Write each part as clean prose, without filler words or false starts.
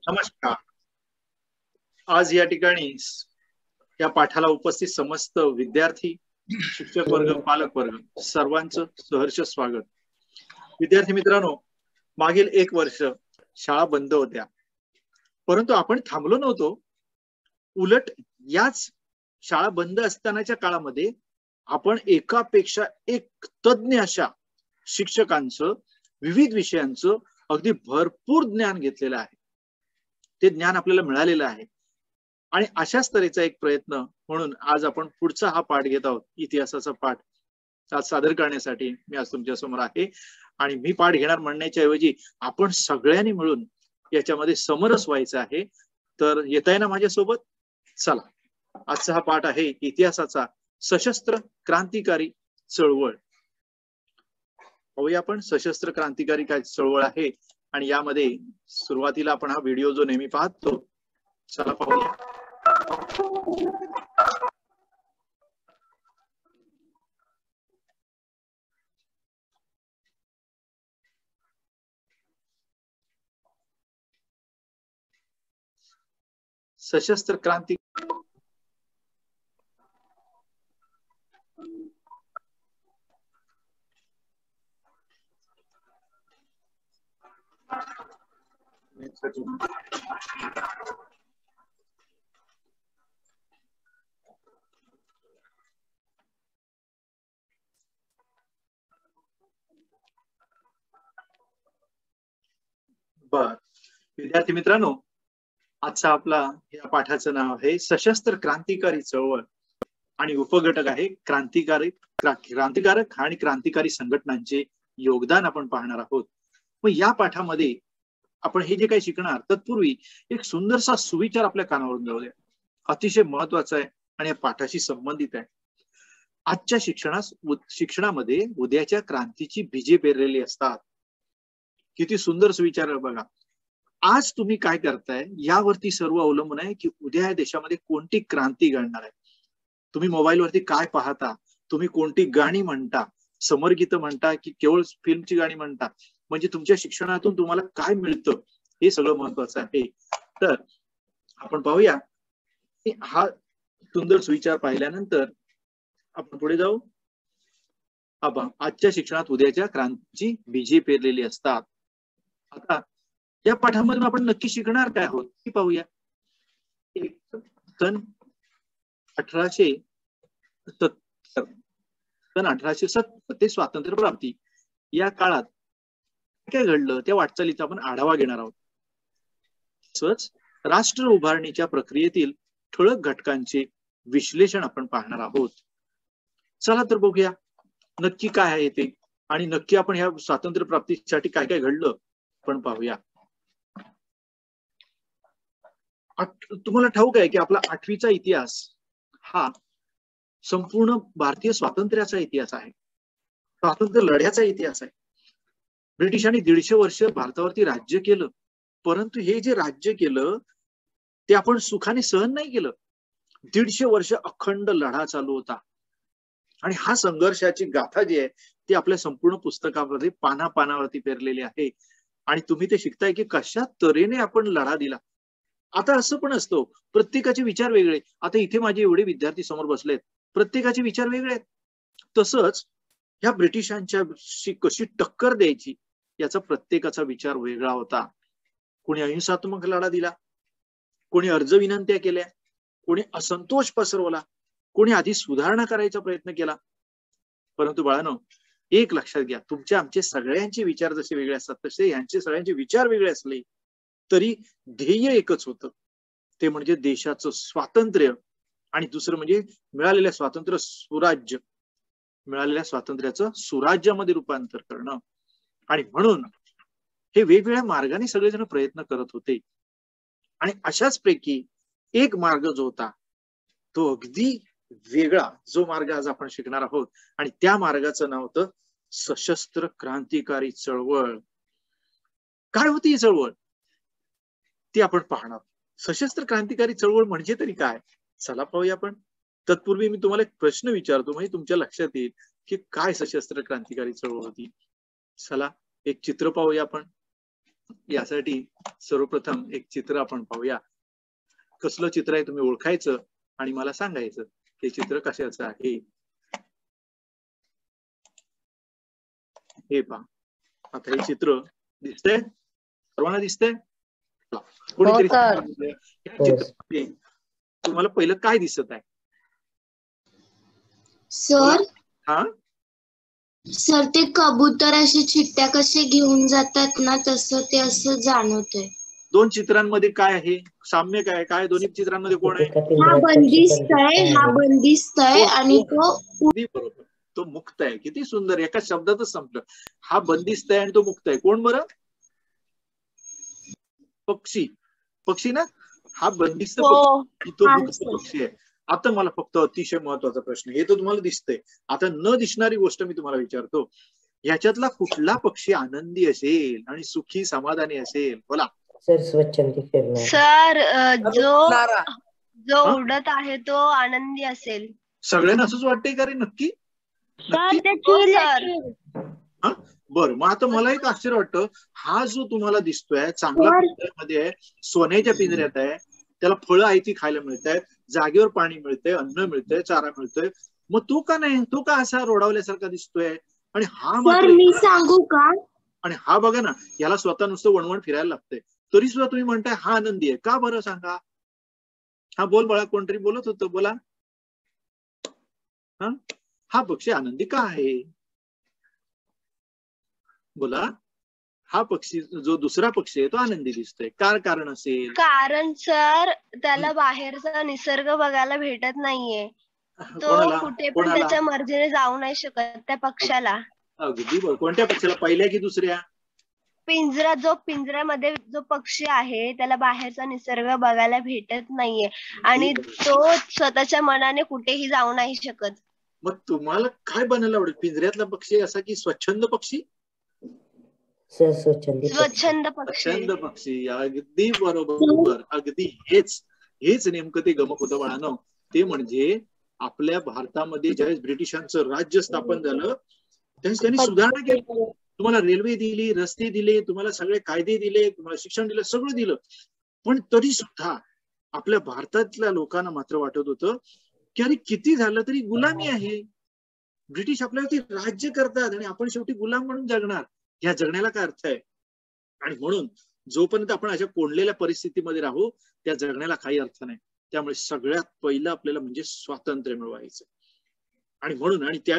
नमस्कार. आज या ठिकाणी या पाठाला उपस्थित समस्त विद्यार्थी, शिक्षक वर्ग, पालक वर्ग सर्वांचं सहर्ष स्वागत. विद्यार्थी मित्रांनो, मागील 1 वर्ष शाळा बंद होत्या, परंतु आपण थांबलो नव्हतो. उलट याच शाळा बंद असतानाच्या काळामध्ये आपण एकापेक्षा एक तज्ञ अशा शिक्षकांचं विविध विषयांचं अगदी भरपूर ज्ञान घेतलेलं आहे. ते ज्ञान आपल्याला मिळालेलं आहे आणि अशाच तऱ्हेचा एक प्रयत्न म्हणून आज आपण पुढचा हा पाठ घेत आहोत. इतिहासाचा पाठ आज सादर करण्यासाठी मी आज तुमच्या समोर आहे आणि मी पाठ घेणार म्हणण्याच्या ऐवजी आपण सगळ्यांनी मिळून याच्यामध्ये समरस व्हायचं आहे. तर येताय ना माझ्यासोबत? चला, आजचा हा पाठ आहे इतिहासाचा सशस्त्र क्रांतिकारी चळवळ. पाहूया आपण सशस्त्र क्रांतिकारी काय चळवळ आहे आणि यामध्ये सुरुवातीला आपण हा व्हिडिओ जो नेहमी पाहतो, चला पाहूया. सशस्त्र क्रांती बर. विद्यार्थी मित्रांनो, आजचा आपला या पाठाचं नाव आहे सशस्त्र क्रांतिकारी चळवळ आणि उपघटक आहे क्रांतिकारक आणि क्रांतिकारी संघटनांचे योगदान आपण पाहणार आहोत. मग या पाठामध्ये आपण हे जे काही शिकणार तत्पूर्वी एक सुंदरसा सुविचार आपल्या कानावरून जाऊ द्या. अतिशय महत्वाचा आहे आणि या पाठाशी संबंधित आहे. आजच्या शिक्षणामध्ये उद्याच्या क्रांतीची बीजे पेरलेली असतात. किती सुंदर सुविचार बघा. आज तुम्ही काय करताय यावरती सर्व अवलंबून आहे की उद्या या देशामध्ये कोणती क्रांती घडणार आहे. तुम्ही मोबाईलवरती काय पाहता, तुम्ही कोणती गाणी म्हणता, समरगीत म्हणता की केवळ फिल्मची गाणी म्हणता, म्हणजे तुमच्या शिक्षणातून तुम्हाला काय मिळतं हे सगळं महत्वाचं आहे. तर आपण पाहूया. हा सुंदर सुविचार पाहिल्यानंतर आपण पुढे जाऊ. आजच्या शिक्षणात उद्याच्या क्रांतीची बीजे पेरलेली असतात. आता या पाठामधून आपण नक्की शिकणार काय आहोत हे पाहूया. सन 1870 ते स्वातंत्र्य प्राप्ती या काळात काय घडलं त्या वाटचालीचा आपण आढावा घेणार आहोत. तसंच राष्ट्र उभारणीच्या प्रक्रियेतील ठळक घटकांचे विश्लेषण आपण पाहणार आहोत. चला तर बघूया नक्की काय आहे ते आणि नक्की आपण ह्या स्वातंत्र्य प्राप्तीसाठी काय काय घडलं पण पाहूया. तुम्हाला ठाऊक आहे की आपला 8वीचा इतिहास हा संपूर्ण भारतीय स्वातंत्र्याचा इतिहास आहे, स्वातंत्र्य लढ्याचा इतिहास आहे. ब्रिटिशांनी 150 वर्ष भारतावरती राज्य केलं, परंतु हे जे राज्य केलं ते आपण सुखाने सहन नाही केलं. 150 वर्ष अखंड लढा चालू होता आणि हा संघर्षाची गाथा जी आहे ती आपल्या संपूर्ण पुस्तकामध्ये पानापानावरती पेरलेली आहे आणि तुम्ही ते शिकताय की कशा तऱ्हेने आपण लढा दिला. आता असं पण असतो, प्रत्येकाचे विचार वेगळे. आता इथे माझे एवढे विद्यार्थी समोर बसलेत, प्रत्येकाचे विचार वेगळे आहेत. तसंच ह्या ब्रिटिशांच्या कशी टक्कर द्यायची याचा प्रत्येकाचा विचार वेगळा होता. कोणी अहिंसात्मक लढा दिला, कोणी अर्ज विनंत्या केल्या, कोणी असंतोष पसरवला, कोणी आधी सुधारणा करायचा प्रयत्न केला. परंतु बाळांनो, एक लक्षात घ्या, तुमचे आमचे सगळ्यांचे विचार जसे वेगळे असतात तसे यांचे सगळ्यांचे विचार वेगळे असले तरी ध्येय एकच होतं, ते म्हणजे देशाचं स्वातंत्र्य आणि दुसरं म्हणजे मिळालेल्या स्वातंत्र्याचं सुराज्यामध्ये रूपांतर करणं. आणि म्हणून हे वेगवेगळ्या मार्गाने सगळेजण प्रयत्न करत होते आणि अशाच पैकी एक मार्ग जो होता तो अगदी वेगळा, जो मार्ग आज आपण शिकणार आहोत आणि त्या मार्गाचं नाव होतं सशस्त्र क्रांतिकारी चळवळ. काय होती ही चळवळ ती आपण पाहणार. सशस्त्र क्रांतिकारी चळवळ म्हणजे तरी काय, चला पाहूया आपण. तत्पूर्वी मी तुम्हाला एक प्रश्न विचारतो, म्हणजे तुमच्या लक्षात येईल की काय सशस्त्र क्रांतिकारी चळवळ होती. चला एक चित्र पाहूया आपण. यासाठी सर्वप्रथम एक चित्र आपण पाहूया. कसलं चित्र आहे तुम्ही ओळखायचं आणि मला सांगायचं हे चित्र कशाचं आहे. हे पहा, आता हे चित्र दिसतंय, सर्वांना दिसतंय? कोणीतरी चित्र तुम्हाला पहिलं काय दिसत आहे? सर हा सर ते कबूतर असे चिट्ट्या कसे घेऊन जातात ना, तसं ते असं जाणवतंय. दोन चित्रांमध्ये काय आहे साम्य? काय काय दोन्ही चित्रांमध्ये कोण आहे? हा बंदिस्त आहे, हा बंदिस्त आहे आणि तो बरोबर, तो मुक्त आहे. किती सुंदर, एका शब्दातच संपलं. हा बंदिस्त आहे आणि तो मुक्त आहे. कोण बरं? पक्षी. पक्षी ना, हा बंदिस्त पक्षी, तो मुक्त पक्षी आहे. आता मला फक्त अतिशय महत्वाचा प्रश्न, हे तर तुम्हाला दिसतंय, आता न दिसणारी गोष्ट मी तुम्हाला विचारतो, ह्याच्यातला कुठला पक्षी आनंदी असेल आणि सुखी समाधानी असेल? बोला सर. स्वच्छंदी फिरणार. सर जो उडत आहे तो आनंदी असेल. सगळ्यांना असंच वाटतंय का रे? नक्की? बरं, मग आता मला एक आश्चर्य वाटतं, हा जो तुम्हाला दिसतोय चांगला पिंजऱ्यामध्ये आहे, सोन्याच्या पिंजऱ्यात आहे, त्याला फळं आहे ती खायला मिळत आहेत, जागेवर पाणी मिळतंय, अन्न मिळतंय, चारा मिळतोय, मग तो का नाही, तो का असा रोडावल्यासारखा दिसतोय? आणि हा मात्र, मी सांगू का? आणि हा बघा ना, याला स्वतः नुसतं वणवण फिरायला लागतंय, तरी सुद्धा तुम्ही म्हणताय हा आनंदी आहे. का बरं सांगा? हा बोल बाळा, कोणतरी बोलत होतं, बोला. हा पक्षी आनंदी का आहे? बोला. हा पक्षी, जो दुसरा पक्षी आहे, तो आनंदी दिसतोय, काय कारण असेल? कारण सर त्याला बाहेरचा निसर्ग बघायला भेटत नाहीये, तो कुठे पण त्याच्या मर्जीने जाऊ नाही शकत त्या पक्षाला. अगदी बरोबर. कोणत्या पक्षाला, पहिल्या की दुसऱ्या? पिंजऱ्यामध्ये जो पक्षी आहे त्याला बाहेरचा निसर्ग बघायला भेटत नाहीये आणि तो स्वतःच्या मनाने कुठेही जाऊ नाही शकत. मग तुम्हाला काय बनायला आवडेल, पिंजऱ्यातला पक्षी असा की स्वच्छंद पक्षी? स्वच्छंद पक्षी. अगदी बरोबर, अगदी हेच नेमकं ते गमक होतं बाळांनो. ते म्हणजे आपल्या भारतामध्ये ज्यावेळेस ब्रिटिशांचं राज्य स्थापन झालं त्यावेळेस त्यांनी सुधारणा केली. तुम्हाला रेल्वे दिली, रस्ते दिले, तुम्हाला सगळे कायदे दिले, तुम्हाला शिक्षण दिलं, सगळं दिलं, पण तरी सुद्धा आपल्या भारतातल्या लोकांना मात्र वाटत होतं की अरे किती झालं तरी गुलामी आहे, ब्रिटिश आपल्यावरती राज्य करतात आणि आपण शेवटी गुलाम म्हणून जगणार. ह्या जगण्याला काय अर्थ आहे? आणि म्हणून जोपर्यंत आपण अशा कोंडलेल्या परिस्थितीमध्ये राहू त्या जगण्याला काही अर्थ नाही. त्यामुळे सगळ्यात पहिलं आपल्याला म्हणजे स्वातंत्र्य मिळवायचं. आणि म्हणून, आणि त्या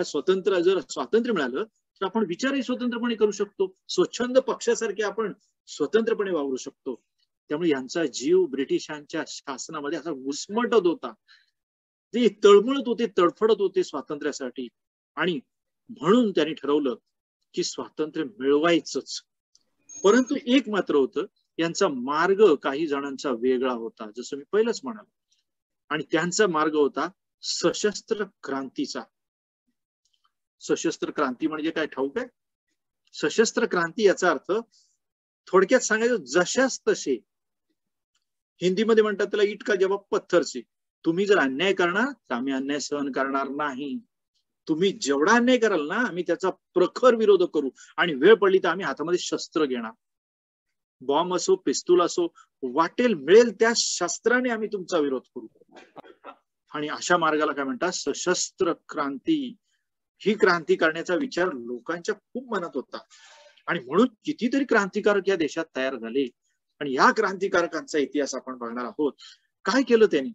जर स्वातंत्र्य मिळालं तर आपण विचारही स्वतंत्रपणे करू शकतो, स्वच्छंद पक्षासारखे आपण स्वतंत्रपणे वावरू शकतो. त्यामुळे यांचा जीव ब्रिटिशांच्या शासनामध्ये असा घुसमटत होता, ते तळमळत होते, तडफडत होते स्वातंत्र्यासाठी. आणि म्हणून त्यांनी ठरवलं की स्वातंत्र्य मिळवायचंच. परंतु एक मात्र होतं, यांचा मार्ग काही जणांचा वेगळा होता, जसं मी पहिलंच म्हणालो. आणि त्यांचा मार्ग होता सशस्त्र क्रांतीचा. सशस्त्र क्रांती म्हणजे काय ठाऊक आहे? सशस्त्र क्रांती याचा अर्थ थोडक्यात सांगायचं, जशाच तसे, हिंदीमध्ये म्हणतात त्याला ईट का जवाब पत्थर से. तुम्ही जर अन्याय करणार तर आम्ही अन्याय सहन करणार नाही. तुम्ही जेवढा अन्याय कराल ना, आम्ही त्याचा प्रखर विरोध करू, आणि वेळ पडली तर आम्ही हातामध्ये शस्त्र घेणार, बॉम्ब असो, पिस्तूल असो, वाटेल मिळेल त्या शस्त्राने आम्ही तुमचा विरोध करू. आणि अशा मार्गाला काय म्हणतात? सशस्त्र क्रांती. ही क्रांती करण्याचा विचार लोकांच्या खूप मनात होता, आणि म्हणून कितीतरी क्रांतिकारक या देशात तयार झाले. आणि या क्रांतिकारकांचा इतिहास आपण बघणार आहोत. काय केलं त्यांनी?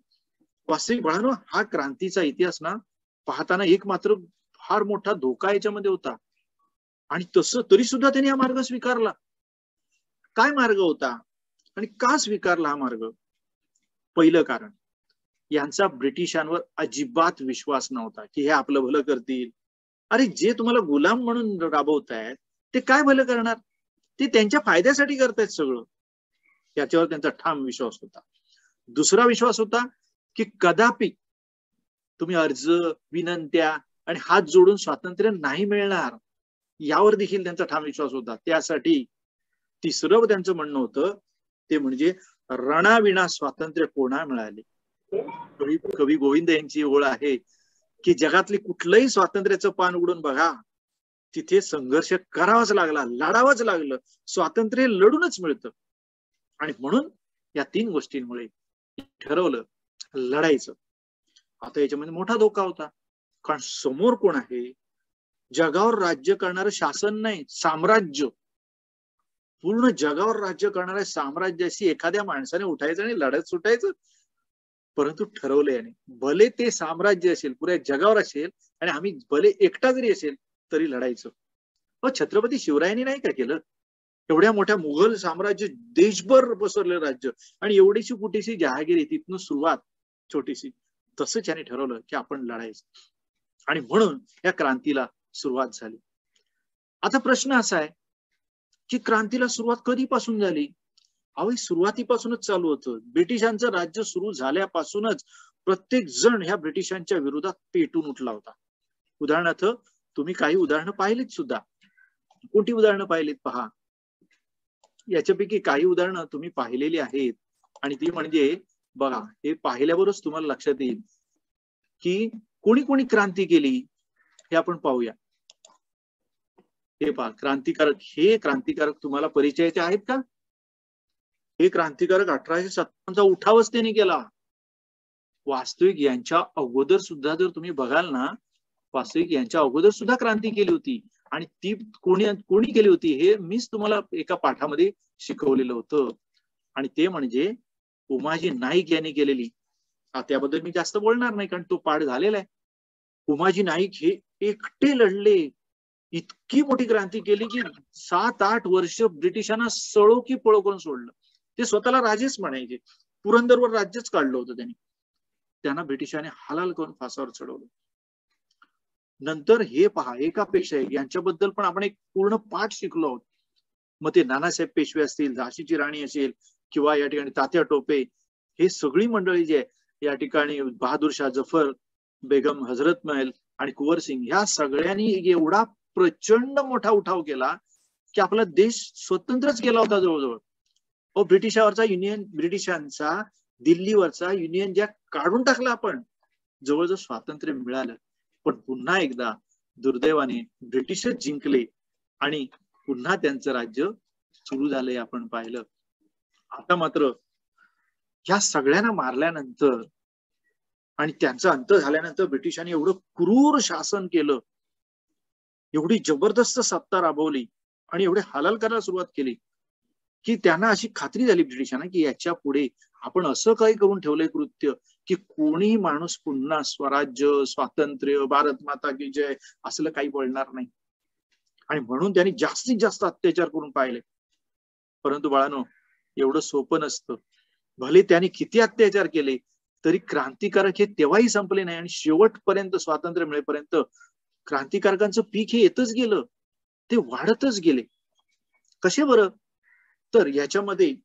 वास्तविक बाळांनो, हा क्रांतीचा इतिहास ना पाहताना एक मात्र फार मोठा धोका याच्यामध्ये होता. आणि तसं तरी सुद्धा त्यांनी हा मार्ग स्वीकारला. काय मार्ग होता आणि का स्वीकारला हा मार्ग? पहिलं कारण, यांचा ब्रिटिशांवर अजिबात विश्वास नव्हता की हे आपलं भलं करतील. अरे जे तुम्हाला गुलाम म्हणून राबवतायत ते काय भलं करणार? ते त्यांच्या फायद्यासाठी करतायत सगळं. याच्यावर त्यांचा ठाम विश्वास होता. दुसरा विश्वास होता की कदापि तुम्ही अर्ज, विनंत्या आणि हात जोडून स्वातंत्र्य नाही मिळणार, यावर देखील त्यांचा ठाम विश्वास होता. त्यासाठी तिसरं त्यांचं म्हणणं होतं ते म्हणजे रणाविना स्वातंत्र्य कोणा मिळाले. कवी गोविंद यांची ओळ आहे की जगातली कुठलंही स्वातंत्र्याचं पान उघडून बघा, तिथे संघर्ष करावाच लागला, लढावंच लागलं. स्वातंत्र्य लढूनच मिळतं. आणि म्हणून या 3 गोष्टींमुळे ठरवलं लढायचं. आता याच्यामध्ये मोठा धोका होता, कारण समोर कोण आहे? जगावर राज्य करणारं शासन नाही, साम्राज्य. पूर्ण जगावर राज्य करणाऱ्या साम्राज्याशी एखाद्या माणसाने उठायचं आणि लढत सुटायचं. परंतु ठरवलं याने, भले ते साम्राज्य असेल, पुऱ्या जगावर असेल, आणि आम्ही भले एकटा जरी असेल तरी लढायचं. छत्रपती शिवरायांनी नाही काय केलं? एवढ्या मोठ्या मुघल साम्राज्य, देशभर पसरलेलं राज्य, आणि एवढीशी कुठेशी जहागिरी, तिथून सुरुवात छोटीशी. तसंच याने ठरवलं की आपण लढायचं. आणि म्हणून या क्रांतीला सुरुवात झाली. आता प्रश्न असा आहे की क्रांतीला सुरुवात कधीपासून झाली? अहो, सुरुवातीपासूनच चालू होतं. ब्रिटिशांचं राज्य सुरू झाल्यापासूनच प्रत्येक जण ह्या ब्रिटिशांच्या विरोधात पेटून उठला होता. उदाहरणार्थ तुम्ही काही उदाहरणं पाहिलीत सुद्धा. कोणती उदाहरणं पाहिलीत पहा. याच्यापैकी काही उदाहरणं तुम्ही पाहिलेली आहेत, आणि ती म्हणजे बघा, हे पाहिल्यावरच तुम्हाला लक्षात येईल की कोणी कोणी क्रांती केली हे आपण पाहूया. हे पहा, क्रांतिकारक. हे क्रांतिकारक तुम्हाला परिचयाचे आहेत का? हे क्रांतिकारक 1857चा उठावच त्यांनी केला. वास्तविक यांच्या अगोदर सुद्धा जर तुम्ही बघाल ना, वास्तविक यांच्या अगोदर सुद्धा क्रांती केली होती. आणि ती कोणी केली होती हे मीच तुम्हाला एका पाठामध्ये शिकवलेलं होतं. आणि ते म्हणजे उमाजी नाईक यांनी केलेली. त्याबद्दल मी जास्त बोलणार नाही, कारण तो पाठ झालेला आहे. उमाजी नाईक हे एकटे लढले, इतकी मोठी क्रांती केली की 7-8 वर्ष ब्रिटिशांना सळो की पळो करून सोडलं. ते स्वतःला राजेच म्हणायचे. पुरंदरवर राज्यच काढलं होतं त्यांनी. त्यांना ब्रिटिशांनी हालाल करून फासावर चढवलं. नंतर हे पहा, एकापेक्षा एक यांच्याबद्दल पण आपण एक पूर्ण पाठ शिकलो आहोत. मग ते नानासाहेब पेशवे असतील, झाशीची राणी असेल, किंवा या ठिकाणी तात्या टोपे, हे सगळी मंडळी जे या ठिकाणी, बहादूर शाह जफर, बेगम हजरत महल आणि कुंवर सिंग, ह्या सगळ्यांनी एवढा प्रचंड मोठा उठाव केला की आपला देश स्वतंत्रच केला होता जवळजवळ. ब्रिटिशावरचा ब्रिटिशांचा दिल्लीवरचा युनियन जॅक काढून टाकला आपण, जवळजवळ स्वातंत्र्य मिळालं. पण पुन्हा एकदा दुर्दैवाने ब्रिटिशच जिंकले आणि पुन्हा त्यांचं राज्य सुरू झालंय आपण पाहिलं. आता मात्र ह्या सगळ्यांना मारल्यानंतर आणि त्यांचा अंत झाल्यानंतर ब्रिटिशांनी एवढं क्रूर शासन केलं, एवढी जबरदस्त सत्ता राबवली आणि एवढे हालाल करायला सुरुवात केली की त्यांना अशी खात्री झाली ब्रिटिशांना की याच्या पुढे आपण असं काही करून ठेवलंय कृत्य की कोणीही माणूस पुन्हा स्वराज्य, स्वातंत्र्य, भारत माता की जय असलं काही बोलणार नाही. आणि म्हणून त्यांनी जास्तीत जास्त अत्याचार करून पाहिले. परंतु बाळांनो, एवढं सोपं नसतं. भले त्यांनी किती अत्याचार केले तरी क्रांतिकारक हे तेव्हाही संपले नाही. आणि शेवटपर्यंत, स्वातंत्र्य मिळेपर्यंत क्रांतिकारकांचं पीक हे येतच गेलं, ते वाढतच गेले. कसे बरं? तर याच्यामध्ये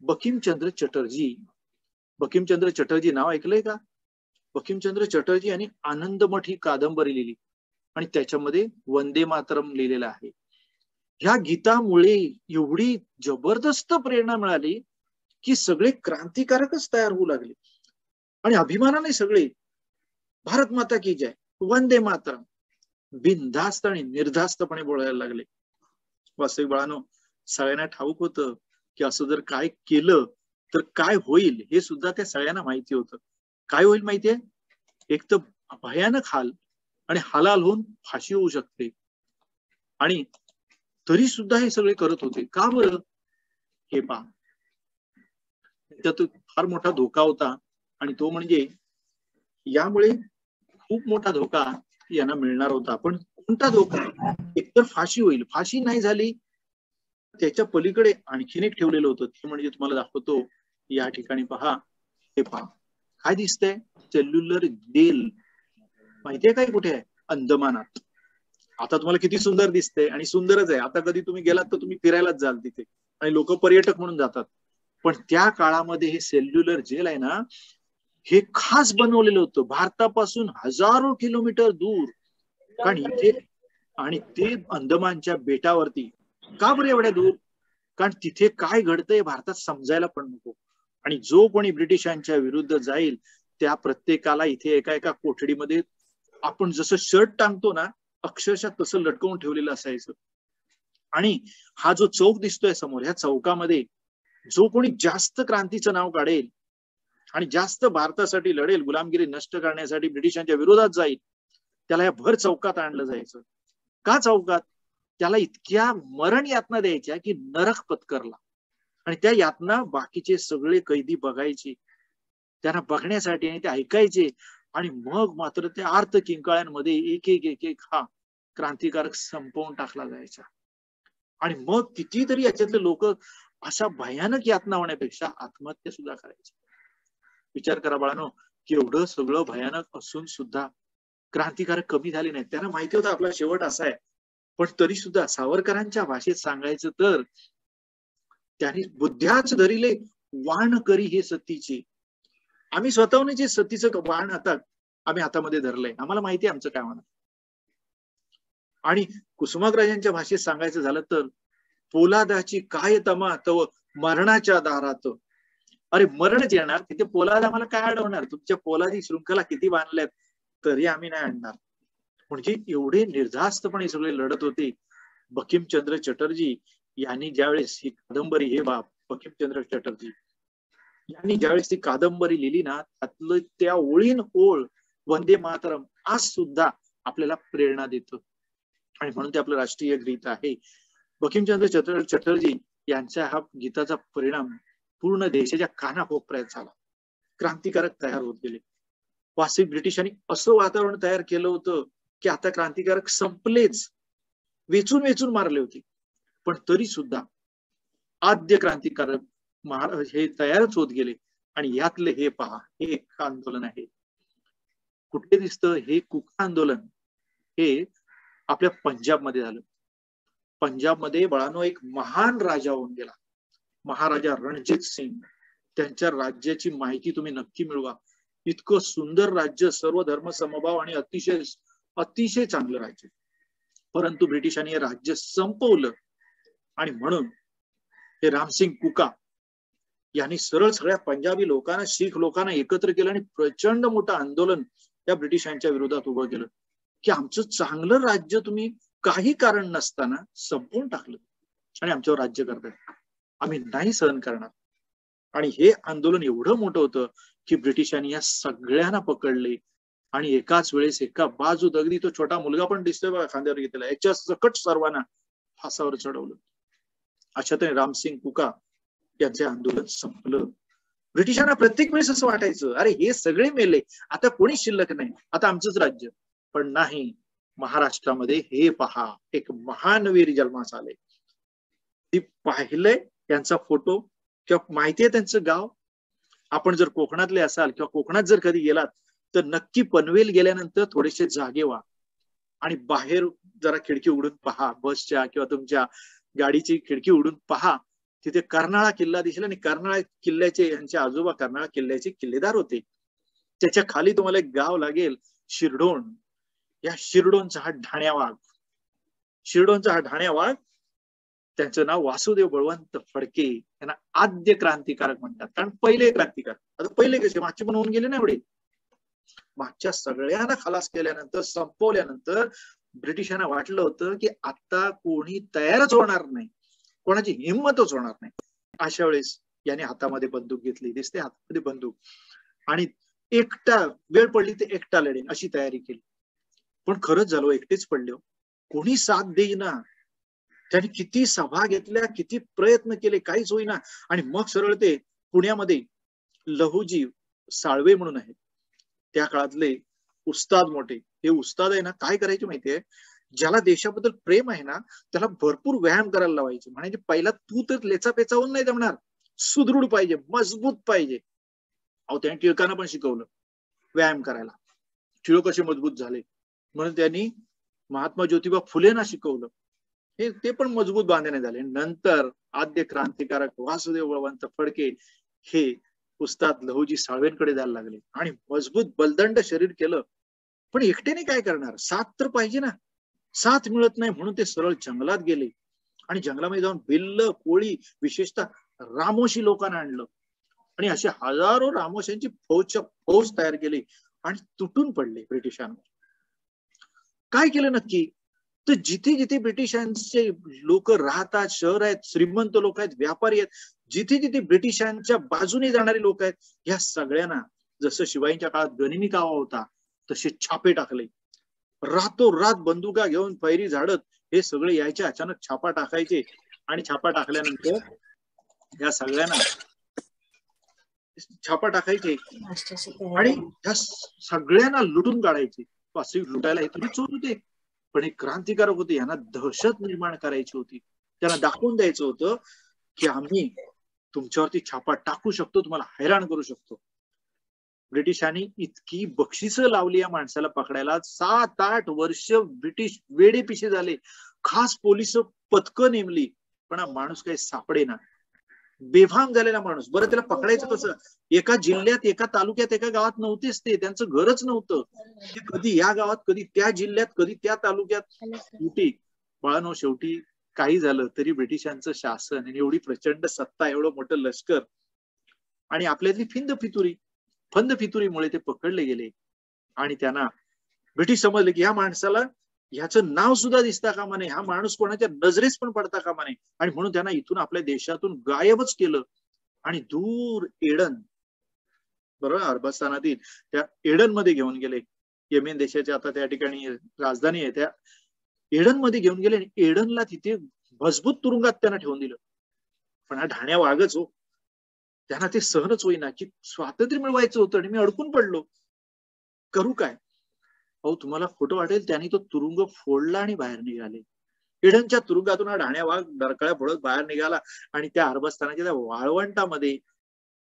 बंकिमचंद्र चटर्जी नाव ऐकलंय का? बंकिमचंद्र चटर्जी यांनी आनंदमठ ही कादंबरी लिहिली आणि त्याच्यामध्ये वंदे मातरम लिहिलेलं आहे. ह्या गीतामुळे एवढी जबरदस्त प्रेरणा मिळाली की सगळे क्रांतिकारकच तयार होऊ लागले आणि अभिमानाने सगळे भारत माता की जय, वंदे मातरम बिनधास्त आणि निर्धास्तपणे बोलायला लागले. वास्तविक बाळांनो, सगळ्यांना ठाऊक होतं की असं जर काय केलं तर काय होईल हे सुद्धा त्या सगळ्यांना माहिती होतं. काय होईल माहितीये? एक तर भयानक हाल आणि हालाल होऊन फाशी होऊ शकते. आणि तरी सुद्धा हे सगळे करत होते. का बरं? हे पहा, त्यात फार मोठा धोका होता आणि तो म्हणजे यामुळे खूप मोठा धोका यांना मिळणार होता. पण कोणता धोका? एकतर फाशी होईल. फाशी नाही झाली, त्याच्या पलीकडे आणखीन एक ठेवलेलं होतं. ते म्हणजे तुम्हाला दाखवतो या ठिकाणी पहा. हे पहा, काय दिसतंय? Cellular jail. माहितीये काय कुठे आहे? अंदमानात. आता तुम्हाला किती सुंदर दिसतंय आणि सुंदरच आहे. आता कधी तुम्ही गेलात तर तुम्ही फिरायलाच जाल तिथे आणि लोक पर्यटक म्हणून जातात. पण त्या काळामध्ये हे सेल्युलर जेल आहे ना, हे खास बनवलेलं होतं भारतापासून हजारो किलोमीटर दूर. कारण इथे, आणि ते अंदमानच्या बेटावरती. का बरं एवढ्या दूर? कारण तिथे काय घडतंय भारतात समजायला पण नको. आणि जो कोणी ब्रिटिशांच्या विरुद्ध जाईल त्या प्रत्येकाला इथे एका एका कोठडीमध्ये, आपण जसं शर्ट टांगतो ना अक्षरशः तसं लटकवून ठेवलेलं असायचं. आणि हा जो चौक दिसतोय समोर, ह्या चौकामध्ये जो कोणी जास्त क्रांतीचं नाव काढेल आणि जास्त भारतासाठी लढेल, गुलामगिरी नष्ट करण्यासाठी ब्रिटिशांच्या विरोधात जाईल, त्याला या भर चौकात आणलं जायचं. का चौकात? त्याला इतक्या मरण यातना द्यायच्या की नरक पत्करला. आणि त्या यातना बाकीचे सगळे कैदी बघायचे, त्यांना बघण्यासाठी आणि ते ऐकायचे. आणि मग मात्र त्या आर्त किंकाळ्यांमध्ये एक एक एक एक हा क्रांतिकारक संपवून टाकला जायचा. आणि मग कितीतरी याच्यातले लोक अशा भयानक यातना होण्यापेक्षा आत्महत्या सुद्धा करायचे. विचार करा बाळांनो, की एवढं सगळं भयानक असून सुद्धा क्रांतिकारक कमी झाले नाहीत. त्यांना माहिती होतं आपला शेवट असा आहे. पण तरी सुद्धा सावरकरांच्या भाषेत सांगायचं तर त्यांनी बुद्ध्याच धरिले वाण करी हे सतीचे. आम्ही स्वतःहून जे सतीचं वाण आता आम्ही हातामध्ये धरलंय, आम्हाला माहिती आहे आमचं काय म्हणा. आणि कुसुमाग्रजांच्या भाषेत सांगायचं झालं तर पोलादाची काय तमा तव मरणाच्या दारात. अरे मरणच येणार, तिथे पोलाद आम्हाला काय अडवणार? तुमच्या पोलादी शृंखला किती बांधल्यात तरी आम्ही नाही आणणार. म्हणजे एवढे निर्धास्तपणे सगळे लढत होते. बंकिमचंद्र चटर्जी यांनी ज्यावेळेस ही कादंबरी, हे बाप बंकिमचंद्र चटर्जी यांनी ज्यावेळेस ती कादंबरी लिहिली ना, त्यातलं त्या ओळीन ओळ वंदे मातरम आज सुद्धा आपल्याला प्रेरणा देतं. आणि म्हणून ते आपलं राष्ट्रीय गीत आहे. बंकिमचंद्र चटर्जी यांच्या हा गीताचा परिणाम पूर्ण देशाच्या कानाकोपऱ्यात झाला. क्रांतिकारक तयार होत गेले. वास्तविक ब्रिटिशांनी असं वातावरण तयार केलं होतं की आता क्रांतिकारक संपलेच, वेचून वेचून मारले होते. पण तरी सुद्धा आद्य क्रांतिकारक हे तयारच होत गेले. आणि यातले हे पहा, हे एक आंदोलन आहे. कुठे दिसतं हे कुका आंदोलन? हे आपल्या पंजाबमध्ये झालं. पंजाबमध्ये बाळांनो एक महान राजा होऊन गेला, महाराजा रणजित सिंग. त्यांच्या राज्याची माहिती तुम्ही नक्की मिळवा. इतकं सुंदर राज्य, सर्व धर्म समभाव आणि अतिशय अतिशय चांगलं राज्य. परंतु ब्रिटिशांनी हे राज्य संपवलं. आणि म्हणून हे रामसिंग कुका यांनी सरळ सगळ्या पंजाबी लोकांना, शीख लोकांना एकत्र केलं आणि प्रचंड मोठं आंदोलन त्या ब्रिटिशांच्या विरोधात उभं केलं की आमचं चांगलं राज्य तुम्ही काही कारण नसताना संपवून टाकलं आणि आमच्यावर राज्य करताय, आम्ही नाही सहन करणार. आणि हे आंदोलन एवढं मोठं होतं की ब्रिटिशांनी या सगळ्यांना पकडले आणि एकाच वेळेस एका बाजूत अगदी तो छोटा मुलगा पण दिसतोय बघा खांद्यावर घेतलेला, याच्या सकट सर्वांना फासावर चढवलं. अशा तऱ्हे रामसिंग कुका यांचे आंदोलन संपलं. ब्रिटिशांना प्रत्येक वेळेस असं वाटायचं अरे हे सगळे मेले, आता कोणी शिल्लक नाही, आता आमचंच राज्य. पण नाही, महाराष्ट्रामध्ये हे पहा एक महान वीर जन्मास आले. ती पाहिलंय त्यांचा फोटो किंवा माहितीये त्यांचं गाव. आपण जर कोकणातले असाल किंवा कोकणात जर कधी गेलात तर नक्की पनवेल गेल्यानंतर थोडेसे जागे व्हा आणि बाहेर जरा खिडकी उघडून पहा, बसच्या किंवा तुमच्या गाडीची खिडकी उघडून पहा. तिथे कर्नाळा किल्ला दिसेल आणि कर्नाळा किल्ल्याचे यांचे आजोबा कर्नाळा किल्ल्याचे किल्लेदार होते. त्याच्या खाली तुम्हाला एक गाव लागेल शिरडोण. या शिरडोणचा हा ढाण्या वाघ, शिरडोणचा हा ढाण्या वाघ, त्यांचं नाव वासुदेव बळवंत फडके. यांना आद्य क्रांतिकारक म्हणतात. कारण पहिले क्रांतिकारक, आता पहिले कसे मागचे पण होऊन गेले ना एवढे. मागच्या सगळ्यांना खलास केल्यानंतर, संपवल्यानंतर ब्रिटिशांना वाटलं होतं की आता कोणी तयारच होणार नाही, कोणाची हिंमतच होणार नाही. अशा वेळेस याने हातामध्ये बंदूक घेतली, दिसते हातामध्ये बंदूक, आणि एकटा वेळ पडली ते एकटा लढेन अशी तयारी केली. पण खरंच झालं, एकटेच पडले, कोणी साथ देईना. त्यांनी किती सभा घेतल्या, किती प्रयत्न केले, काहीच होईना. आणि मग सरळ ते पुण्यामध्ये लहुजी साळवे म्हणून आहेत, त्या काळातले उस्ताद मोठे. हे उस्ताद आहे ना, काय करायचे माहितीये, ज्याला देशाबद्दल प्रेम आहे ना त्याला भरपूर व्यायाम करायला लावायचे. म्हणजे पहिला तू तर लेचा पेचावून नाही जमणार, सुदृढ पाहिजे, मजबूत पाहिजे. अहो त्यांनी टिळकांना पण शिकवलं व्यायाम करायला. टिळक कसे मजबूत झाले म्हणून त्यांनी महात्मा ज्योतिबा फुलेंना शिकवलं, हे ते पण मजबूत बांधणे झाले. नंतर आद्य क्रांतिकारक वासुदेव बळवंत फडके हे उस्ताद लहुजी साळवेंकडे जायला लागले आणि मजबूत बलदंड शरीर केलं. पण एकट्याने काय करणार, साथ तर पाहिजे ना. साथ मिळत नाही म्हणून ते सरळ जंगलात गेले आणि जंगलामध्ये जाऊन भिल्ल, कोळी, विशेषतः रामोशी लोकांना आणलं आणि असे हजारो रामोशांची फौज तयार केली आणि तुटून पडले ब्रिटिशांवर. काय केलं नक्की? तर जिथे जिथे ब्रिटिशांचे लोक राहतात, शहर आहेत, श्रीमंत लोक आहेत, व्यापारी आहेत, जिथे जिथे ब्रिटिशांच्या बाजूने जाणारे लोक आहेत, या सगळ्यांना जसं शिवाजींच्या काळात गनिमी कावा होता तसे छापे टाकले. रातोरात बंदुका घेऊन फैरी झाडत हे सगळे यायचे, अचानक छापा टाकायचे आणि छापा टाकल्यानंतर या सगळ्यांना छापा टाकायचे आणि ह्या सगळ्यांना लुटून काढायचे. वास्तविक लुटायला हे थोडी चोर होते, पण हे क्रांतिकारक होते. यांना दहशत निर्माण करायची होती. त्यांना दाखवून द्यायचं होतं की आम्ही तुमच्यावरती छापा टाकू शकतो, तुम्हाला हैराण करू शकतो. ब्रिटिशांनी इतकी बक्षिसं लावली या माणसाला पकडायला. 7-8 वर्ष ब्रिटिश वेडे पिशे झाले, खास पोलिस पथकं नेमली, पण हा माणूस काही सापडेना. बेभान झालेला माणूस. बरं, त्याला पकडायचं कसं? एका जिल्ह्यात, एका तालुक्यात, एका गावात नव्हतेच ते, त्यांचं घरच नव्हतं. ते कधी या गावात, कधी त्या जिल्ह्यात, कधी त्या तालुक्यात. शेवटी बाळांनो, शेवटी काही झालं तरी ब्रिटिशांचं शासन आणि एवढी प्रचंड सत्ता, एवढं मोठं लष्कर आणि आपल्यातली फंद फितुरीमुळे ते पकडले गेले आणि त्यांना ब्रिटिश समजले की या माणसाला ह्याचं नाव सुद्धा दिसता कामा नये, हा माणूस कोणाच्या नजरेस पण पडता कामा नये, आणि म्हणून त्यांना इथून आपल्या देशातून गायबच केलं आणि दूर एडन, बरोबर, अरबस्तानातील त्या एडन मध्ये घेऊन गेले. येमेन देशाच्या आता त्या ठिकाणी राजधानी आहे, त्या एडन मध्ये घेऊन गेले आणि एडनला तिथे मजबूत तुरुंगात त्यांना ठेवून दिलं. पण हा ढाण्या वागच हो, त्यांना ते सहनच होईना की स्वातंत्र्य मिळवायचं होतं आणि मी अडकून पडलो, करू काय? अहो, तुम्हाला खोटं वाटेल, त्यांनी तो तुरुंग फोडला आणि बाहेर निघाले. एडनच्या तुरुंगातून हा ढाण्या वाघ डरकळ्या फोडत बाहेर निघाला आणि त्या अरबस्तानाच्या त्या वाळवंटामध्ये,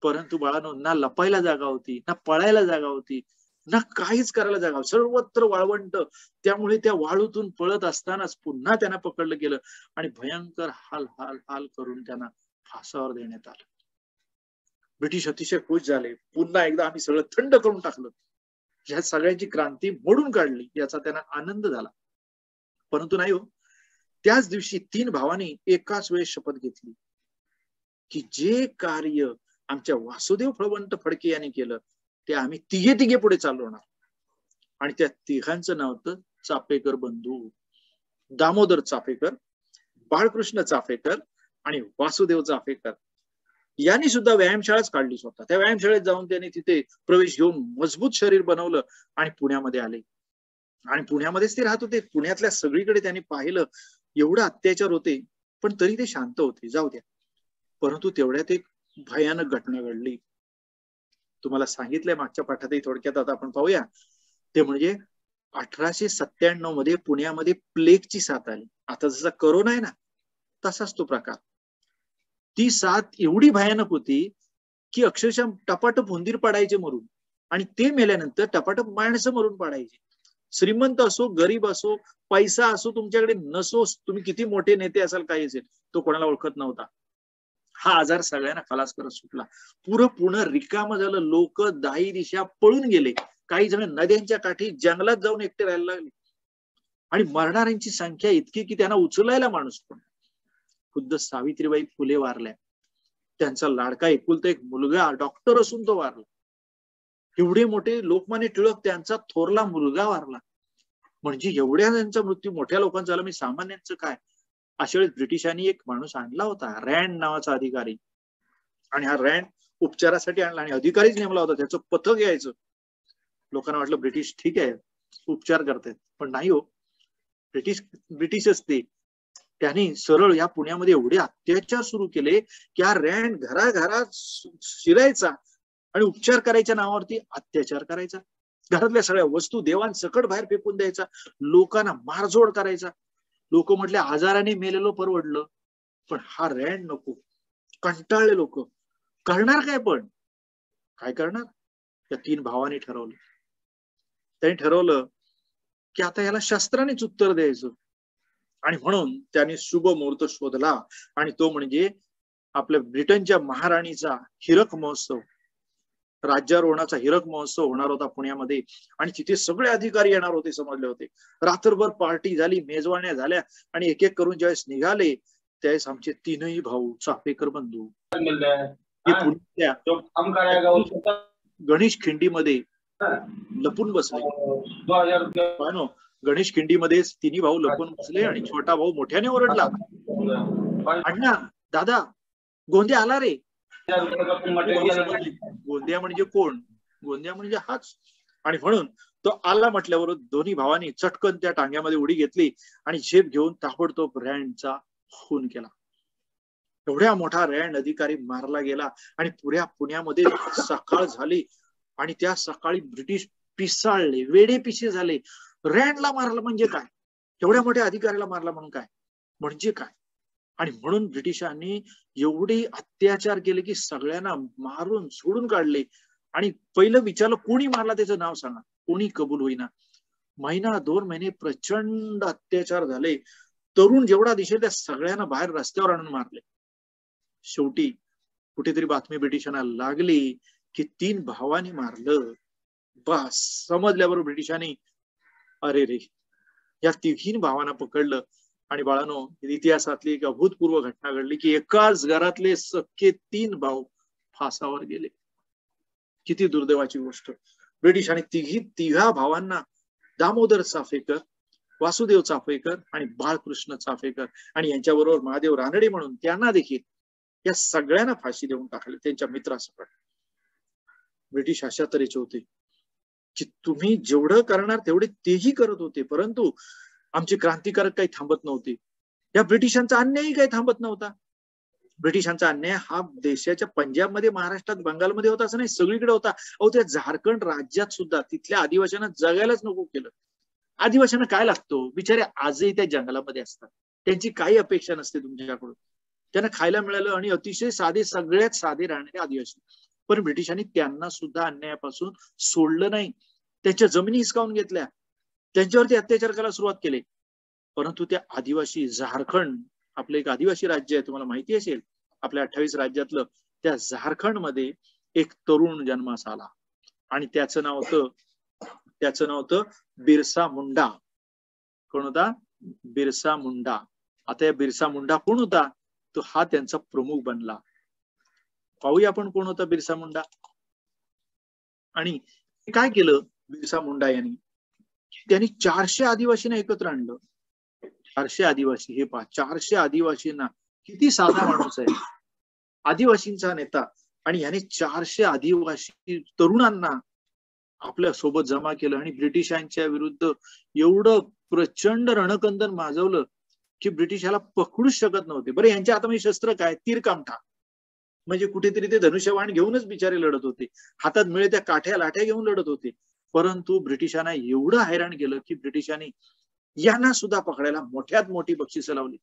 परंतु बाळांनो, ना लपायला जागा होती, ना पळायला जागा होती, ना काहीच करायला जागा, सर्वत्र वाळवंट. त्यामुळे त्या वाळूतून पळत असतानाच पुन्हा त्यांना पकडलं गेलं आणि भयंकर हाल हाल हाल करून त्यांना फासावर देण्यात आलं. ब्रिटिश अतिशय खुश झाले. पुन्हा एकदा आम्ही सगळं थंड करून टाकलं, ह्या सगळ्यांची क्रांती मोडून काढली, याचा त्यांना आनंद झाला. परंतु नाही हो, त्याच दिवशी 3 भावांनी एकाच वेळेस शपथ घेतली की जे कार्य आमच्या वासुदेव फळवंत फडके यांनी केलं ते आम्ही तिघे पुढे चालवणार. आणि त्या तिघांचं नाव होतं चाफेकर बंधू. दामोदर चाफेकर, बाळकृष्ण चाफेकर आणि वासुदेव चाफेकर. यांनी सुद्धा व्यायामशाळाच काढली स्वतः. त्या व्यायामशाळेत जाऊन त्यांनी तिथे प्रवेश घेऊन मजबूत शरीर बनवलं आणि पुण्यामध्ये आले. आणि पुण्यामध्येच ते राहत होते. पुण्यातल्या सगळीकडे त्यांनी पाहिलं, एवढे अत्याचार होते, पण तरी ते शांत होते, जाऊ द्या. परंतु तेवढ्यात एक भयानक घटना घडली. तुम्हाला सांगितलंय मागच्या पाठातही, थोडक्यात आता आपण पाहूया. ते म्हणजे 1897 मध्ये पुण्यामध्ये प्लेगची साथ आली. आता जसा करोना आहे ना, तसाच तो प्रकार. ती साथ एवढी भयानक होती की अक्षरशः टपाटप हुंदीर पडायचे मरून, आणि ते मेल्यानंतर टपाटप माणसं मरून पडायची. श्रीमंत असो, गरीब असो, पैसा असो तुमच्याकडे नसो, तुम्ही किती मोठे नेते असाल, काही असेल, तो कोणाला ओळखत नव्हता. हा आजार सगळ्यांना खलास करत सुटला. पुणे रिकाम झालं. लोक दाही दिशा पळून गेले. काही जण नद्यांच्या काठी जंगलात जाऊन एकटे राहायला लागले आणि मरणाऱ्यांची संख्या इतकी की त्यांना उचलायला माणूस पण. खुद्द सावित्रीबाई फुले वारल्या. त्यांचा लाडका एकुलता एक मुलगा डॉक्टर असून तो वारला. एवढे मोठे लोकमान्य टिळक, त्यांचा थोरला मुलगा वारला. म्हणजे एवढ्या त्यांचा मृत्यू मोठ्या लोकांचा झाला, मी सामान्यांचं काय? अशा वेळेस ब्रिटिशांनी एक माणूस आणला होता, रँड नावाचा अधिकारी, आणि हा रँड उपचारासाठी आणला आणि अधिकारीच नेमला होता. त्याचं पथक यायचं. लोकांना वाटलं ब्रिटिश ठीक आहे, उपचार करतायत, पण नाही हो, ब्रिटिश असते. त्यांनी सरळ या पुण्यामध्ये एवढे अत्याचार सुरू केले की हा रँड घराघरात शिरायचा आणि उपचार करायच्या नावावरती अत्याचार करायचा. घरातल्या सगळ्या वस्तू देवाण सकट बाहेर फेकून द्यायचा. लोकांना मारझोड करायचा. लोक म्हटले आजाराने मेलेलो परवडलं, पण हा रँड नको. कंटाळले लोक. करणार काय? पण काय करणार? त्या 3 भावांनी ठरवलं. त्यांनी ठरवलं की आता याला शस्त्रानेच उत्तर द्यायचं. आणि म्हणून त्यांनी शुभ मुहूर्त शोधला, आणि तो म्हणजे आपल्या ब्रिटनच्या महाराणीचा हिरक महोत्सव, राज्यारोहणाचा हिरक महोत्सव होणार होता पुण्यामध्ये. आणि तिथे सगळे अधिकारी येणार होते, समजले होते. रात्रभर पार्टी झाली, मेजवान्या झाल्या, आणि एक एक करून ज्यावेळेस निघाले त्यावेळेस आमचे 3ही भाऊ चाफेकर बंधू हे पुण्यातल्या गणेश खिंडीमध्ये लपून बसले. गणेश खिंडीमध्ये तिन्ही भाऊ लपून बसले आणि छोटा भाऊ मोठ्याने ओरडला, अण्णा दादा गोंद्या आला रे. गोंद्या म्हणजे कोण? गोंद्या म्हणजे हाच. आणि म्हणून तो आला म्हटल्यावर दोन्ही भावांनी चटकन त्या टांग्यामध्ये उडी घेतली आणि झेप घेऊन ताबडतोब रँडचा खून केला. एवढ्या मोठा रँड अधिकारी मारला गेला आणि पुण्यामध्ये सकाळ झाली आणि त्या सकाळी ब्रिटिश पिसाळले, वेडे पिसे झाले. रँडला मारला म्हणजे काय? एवढ्या मोठ्या अधिकाऱ्याला मारला म्हणून काय? म्हणजे काय? आणि म्हणून ब्रिटिशांनी एवढे अत्याचार केले की सगळ्यांना मारून सोडून काढले. आणि पहिलं विचारलं कोणी मारला त्याचं नाव सांगा, कोणी कबूल होईना. महिना 2 महिने प्रचंड अत्याचार झाले. तरुण जेवढा दिसेल त्या सगळ्यांना बाहेर रस्त्यावर आणून मारले. शेवटी कुठेतरी बातमी ब्रिटिशांना लागली की 3 भावांनी मारलं. बस समजल्याबरोबर ब्रिटिशांनी अरे रे या 3 भावांना पकडलं. आणि बाळांनो, इतिहासातली एक अभूतपूर्व घटना घडली की एकाच घरातले सख्खे 3 भाऊ फासावर गेले. किती दुर्दैवाची गोष्ट. ब्रिटिशांनी तिघा भावांना दामोदर चाफेकर, वासुदेव चाफेकर आणि बाळकृष्ण चाफेकर आणि यांच्याबरोबर महादेव रानडे म्हणून त्यांना देखील या सगळ्यांना फाशी देऊन टाकले त्यांच्या मित्रासकट. ब्रिटिश अशा तऱ्हेचे होते की तुम्ही जेवढं करणार तेवढे तेही करत होते, परंतु आमचे क्रांतिकारक काही थांबत नव्हते. या ब्रिटिशांचा अन्यायही काही थांबत नव्हता. ब्रिटिशांचा अन्याय हा देशाच्या पंजाबमध्ये, महाराष्ट्रात, बंगालमध्ये होता असं नाही, सगळीकडे होता. अहो त्या झारखंड राज्यात सुद्धा तिथल्या आदिवासींना जगायलाच नको केलं. आदिवासींना काय लागतो? बिचारे आजही त्या जंगलामध्ये असतात, त्यांची काही अपेक्षा नसते तुमच्याकडून. त्यांना खायला मिळालं आणि अतिशय साधे, सगळ्यात साधे राहणारे आदिवासी. पण ब्रिटिशांनी त्यांना सुद्धा अन्यायापासून सोडलं नाही. त्यांच्या जमिनी हिसकावून घेतल्या, त्यांच्यावरती अत्याचार करायला सुरुवात केली. परंतु त्या आदिवासी, झारखंड आपलं एक आदिवासी राज्य आहे, तुम्हाला माहिती असेल, आपल्या 28 राज्यातलं, त्या झारखंड मध्ये एक तरुण जन्मास आला आणि त्याचं नाव होतं बिरसा मुंडा. कोण होता? बिरसा मुंडा. आता या बिरसा मुंडा कोण होता? तो हा त्यांचा प्रमुख बनला. पाहूया आपण कोण होता बिरसा मुंडा. आणि काय केलं बिरसा मुंडा यांनी? त्यांनी 400 आदिवासींना एकत्र आणलं. 400 आदिवासी, हे पहा, 400 आदिवासींना. किती साधा माणूस आहे, आदिवासींचा नेता. आणि याने 400 आदिवासी तरुणांना आपल्या सोबत जमा केलं आणि ब्रिटिशांच्या विरुद्ध एवढं प्रचंड रणकंदन माजवलं की ब्रिटिशाला पकडूच शकत नव्हते. बरं, यांच्या हातामध्ये शस्त्र काय? तीरकामठा. म्हणजे कुठेतरी ते धनुष्यबाण घेऊनच बिचारे लढत होते, हातात मिळे त्या काठ्या लाठ्या घेऊन लढत होते. परंतु ब्रिटिशांना एवढं हैराण केलं की ब्रिटिशांनी यांना सुद्धा पकडायला मोठ्यात मोठी बक्षिसं लावली.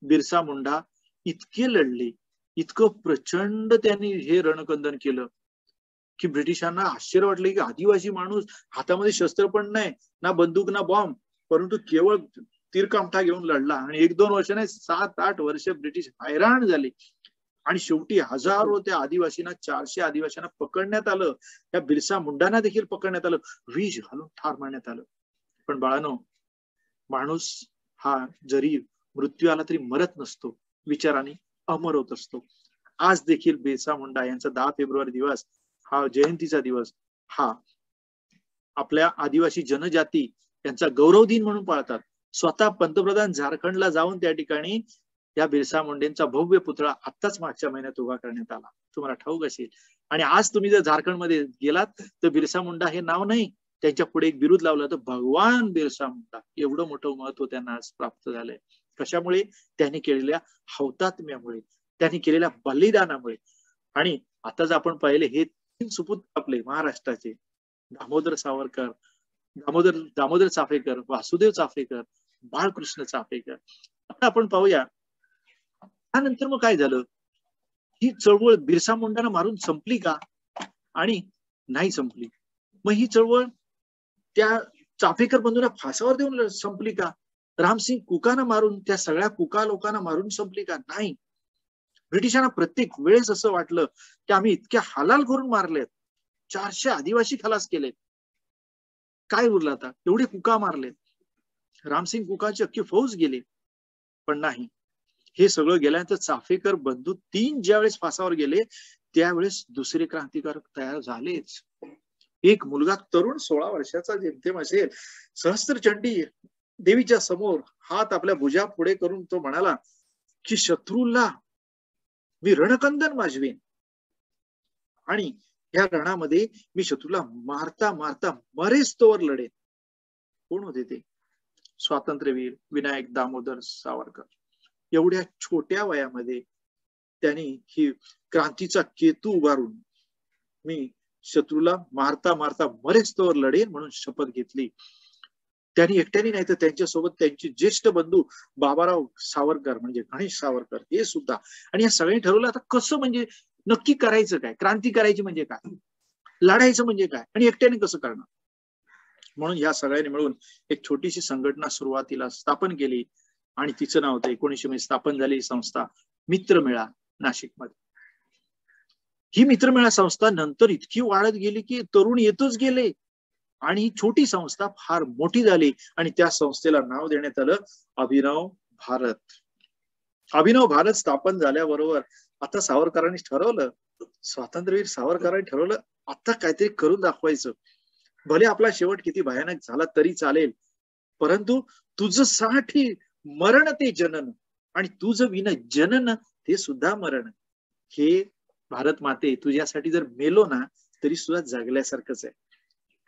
बिरसा मुंडा इतके लढले, इतकं प्रचंड त्यांनी हे रणकंदन केलं की ब्रिटिशांना आश्चर्य वाटलं की आदिवासी माणूस, हातामध्ये शस्त्र पण नाही, ना बंदूक ना बॉम्ब, परंतु केवळ तीरकामठा घेऊन लढला. आणि 1-2 वर्ष नाही, 7-8 वर्ष ब्रिटिश हैराण झाले. आणि शेवटी हजारो त्या आदिवासींना, 400 आदिवासींना पकडण्यात आलं. त्या बिरसा मुंडांना देखील पकडण्यात आलं, विष घालून ठार मारण्यात आलं. पण बाळांनो, माणूस हा जरी मृत्यू आला तरी मरत नसतो, विचाराने अमर होत असतो. आज देखील बिरसा मुंडा यांचा 10 फेब्रुवारी दिवस, हा जयंतीचा दिवस, हा आपल्या आदिवासी जनजाती यांचा गौरव दिन म्हणून पाळतात. स्वतः पंतप्रधान झारखंडला जाऊन त्या ठिकाणी त्या बिरसा मुंडेंचा भव्य पुतळा आत्ताच मागच्या महिन्यात उभा करण्यात आला, तुम्हाला ठाऊक असेल. आणि आज तुम्ही जर झारखंडमध्ये गेलात तर बिरसा मुंडा हे नाव नाही, त्यांच्या पुढे एक बिरुद लावलं तर भगवान बिरसा मुंडा. एवढं मोठं महत्व त्यांना आज प्राप्त झालंय. कशामुळे? त्यांनी केलेल्या हौतात्म्यामुळे, त्यांनी केलेल्या बलिदानामुळे. आणि आताच आपण पाहिले हे 3 सुपुत्र आपले महाराष्ट्राचे, दामोदर चाफेकर, वासुदेव चाफेकर, बाळकृष्ण चाफेकर. आता आपण पाहूया त्यानंतर मग काय झालं. ही चळवळ बिरसा मुंडांना मारून संपली का? आणि नाही संपली. मग ही चळवळ त्या चाफेकर बंधूंना फासावर देऊन संपली का? रामसिंग कुकांना मारून, त्या सगळ्या कुका लोकांना मारून संपली का? नाही. ब्रिटिशांना प्रत्येक वेळेस असं वाटलं की आम्ही इतक्या हालाल करून मारलेत, 400 आदिवासी खलास केलेत, काय उरलं आता? एवढे कुका मारलेत, रामसिंग कुकाची अख्खी फौज गेली. पण नाही, हे सगळं गेल्यानंतर चाफेकर बंधू 3 ज्यावेळेस फासावर गेले त्यावेळेस दुसरे क्रांतिकारक तयार झालेच. एक मुलगा तरुण 16 वर्षाचा जेमतेम असेल, सहस्त्रचंडी देवीच्या समोर हात आपल्या भुजा पुढे करून तो म्हणाला की शत्रूला मी रणकंदन वाजवीन आणि या रणामध्ये मी शत्रूला मारता मारता मरेस्तोवर लढेन. कोण होते ते? स्वातंत्र्यवीर विनायक दामोदर सावरकर. एवढ्या छोट्या वयामध्ये त्यांनी ही क्रांतीचा केतू उभारून मी शत्रूला मारता मारता मरेस्तोवर लढेन म्हणून शपथ घेतली. त्यांनी एकट्याने नाही तर त्यांच्यासोबत त्यांचे ज्येष्ठ बंधू बाबाराव सावरकर म्हणजे गणेश सावरकर हे सुद्धा. आणि या सगळ्यांनी ठरवलं आता कसं म्हणजे नक्की करायचं काय, क्रांती करायची म्हणजे काय, लढायचं म्हणजे काय आणि एकट्याने कसं करणार. म्हणून या सगळ्यांनी मिळून एक छोटीशी संघटना सुरुवातीला स्थापन केली आणि तिचं नाव होतं 1900 स्थापन झाली संस्था मित्रमेळा नाशिकमध्ये. ही मित्रमेळा संस्था नंतर इतकी वाढत गेली की तरुण येतच गेले आणि ही छोटी संस्था फार मोठी झाली आणि त्या संस्थेला नाव देण्यात आलं अभिनव भारत. अभिनव भारत स्थापन झाल्याबरोबर आता सावरकरांनी ठरवलं, स्वातंत्र्यवीर सावरकरांनी ठरवलं आता काहीतरी करून दाखवायचं. भले आपला शेवट किती भयानक झाला तरी चालेल, परंतु तुझं साठी मरण ते जनन आणि तुझं विन जनन ते सुद्धा मरण. हे भारत माते तुझ्यासाठी जर मेलो ना तरी सुद्धा जगल्यासारखंच आहे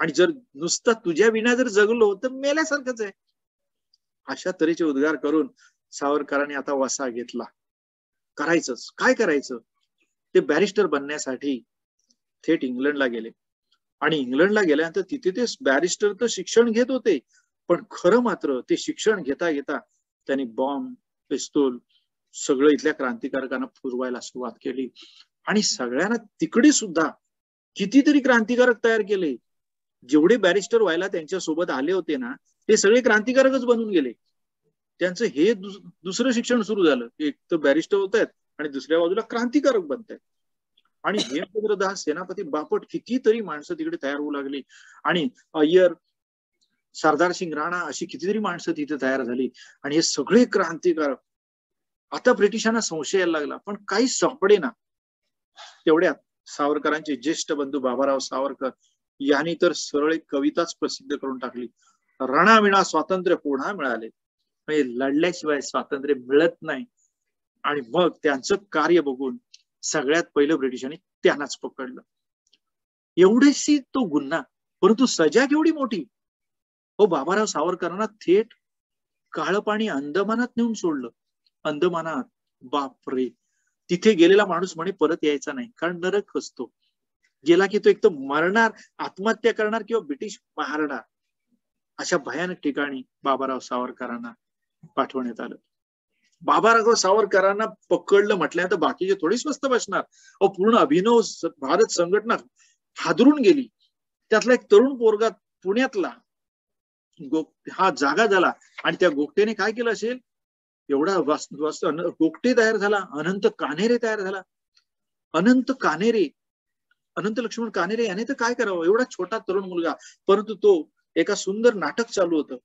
आणि जर नुसतं तुझ्या विना जर जगलो तर मेल्यासारखंच आहे. अशा तऱ्हेचे उद्गार करून सावरकरांनी आता वसा घेतला. करायचंच काय करायचं. ते बॅरिस्टर बनण्यासाठी थेट इंग्लंडला गेले आणि इंग्लंडला गेल्यानंतर तिथे ते बॅरिस्टर तर शिक्षण घेत होते, पण खरं मात्र ते शिक्षण घेता घेता त्यांनी बॉम्ब पिस्तूल सगळं इथल्या क्रांतिकारकांना पुरवायला सुरुवात केली आणि सगळ्यांना तिकडे सुद्धा कितीतरी क्रांतिकारक तयार केले. जेवढे बॅरिस्टर व्हायला त्यांच्या सोबत आले होते ना ते सगळे क्रांतिकारकच बनून गेले. त्यांचं हे दुसरं शिक्षण सुरू झालं. एक तर बॅरिस्टर होत आहेत आणि दुसऱ्या बाजूला क्रांतिकारक बनत आहेत. आणि हेमचंद्रदास सेनापती बापट कितीतरी माणसं तिकडे तयार होऊ लागली आणि अय्यर सरदार सिंग राणा अशी कितीतरी माणसं तिथे तयार झाली आणि हे सगळे क्रांतिकारक. आता ब्रिटिशांना संशय यायला लागला पण काही सापडे ना. तेवढ्यात सावरकरांचे ज्येष्ठ बंधू बाबाराव सावरकर यांनी तर सरळ एक कविताच प्रसिद्ध करून टाकली, रणाविना स्वातंत्र्य पुन्हा मिळाले. म्हणजे लढल्याशिवाय स्वातंत्र्य मिळत नाही. आणि मग त्यांचं कार्य बघून सगळ्यात पहिलं ब्रिटिशांनी त्यांनाच पकडलं. एवढीशी तो गुन्हा, परंतु सजा केवढी मोठी. हो, बाबाराव सावरकरांना थेट काळं पाणी अंदमानात नेऊन सोडलं. अंदमानात बापरे, तिथे गेलेला माणूस म्हणे परत यायचा नाही, कारण नरक असतो. गेला की तो एक तर मरणार, आत्महत्या करणार किंवा ब्रिटिश मारणार. अशा भयानक ठिकाणी बाबाराव सावरकरांना पाठवण्यात आलं. बाबाराव सावरकरांना पकडलं म्हटल्यानंतर बाकीचे थोडी स्वस्त बसणार. पूर्ण अभिनव भारत संघटना हादरून गेली. त्यातला एक तरुण पोरगा पुण्यातला हा जागा झाला आणि त्या गोगटेने काय केलं असेल, एवढा गोगटे तयार झाला, अनंत कान्हेरे तयार झाला. अनंत लक्ष्मण कान्हेरे याने तर काय करावं, एवढा छोटा तरुण मुलगा, परंतु तो एका सुंदर नाटक चालू होतं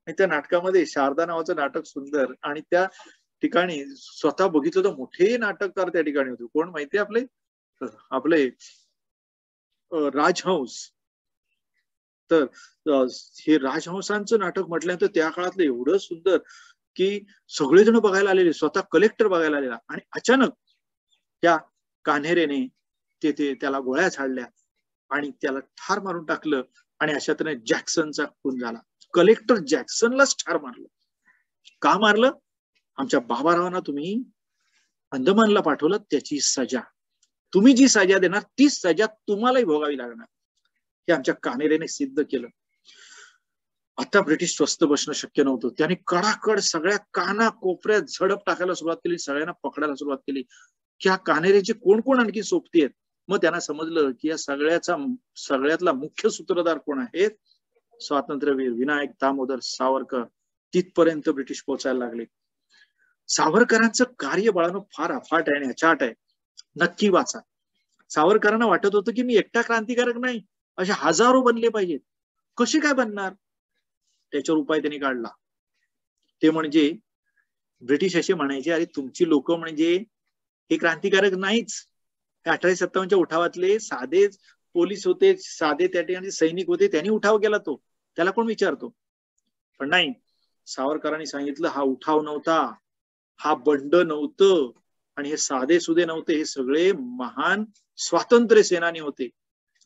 आणि त्या नाटकामध्ये शारदा नावाचं नाटक सुंदर, आणि त्या ठिकाणी स्वतः बघितलं तर मोठे नाटककार त्या ठिकाणी होते. कोण माहितीये? आपले राजहंस. तर हे राजहंसांचं नाटक म्हटल्यानंतर त्या काळातलं एवढं सुंदर की सगळेजण बघायला आलेले, स्वतः कलेक्टर बघायला आलेला. आणि अचानक त्या कान्हेरेने तेथे त्याला गोळ्या झाडल्या आणि त्याला ठार मारून टाकलं आणि अशा तऱ्हेने जॅक्सनचा खून झाला. कलेक्टर जॅक्सनलाच ठार मारलं. का मारलं? आमच्या बाबारावांना तुम्ही अंदमानला पाठवलं, त्याची सजा, तुम्ही जी सजा देणार तीच सजा तुम्हालाही भोगावी लागणार, हे आमच्या कान्हेरेने सिद्ध केलं. आता ब्रिटिश स्वस्त बसणं शक्य नव्हतं. त्याने कडाकड सगळ्या काना कोपऱ्यात झडप टाकायला सुरुवात केली, सगळ्यांना पकडायला सुरुवात केली की हा कान्हेरेचे कोण कोण आणखी सोबती आहेत. मग त्यांना समजलं की या सगळ्यातला मुख्य सूत्रधार कोण आहे? स्वातंत्र्यवीर विनायक दामोदर सावरकर. तिथपर्यंत ब्रिटिश पोहोचायला लागले. सावरकरांचं कार्य बाळानं फार अफाट आहे आणि अचाट आहे. नक्की वाचा. सावरकरांना वाटत होतं की मी एकटा क्रांतिकारक नाही, असे हजारो बनले पाहिजेत. कसे काय बनणार? त्याच्यावर उपाय त्यांनी काढला. ते म्हणजे ब्रिटिश असे म्हणायचे, अरे तुमची लोक म्हणजे हे क्रांतिकारक नाहीच, 1857च्या उठावातले साधे पोलीस होते, साधे त्या ठिकाणी सैनिक होते, त्यांनी उठाव केला तो, त्याला कोण विचारतो? पण नाही, सावरकरांनी सांगितलं हा उठाव नव्हता, हा बंड नव्हतं, आणि हे साधे सुधे नव्हते, हे सगळे महान स्वातंत्र्य सेनानी होते.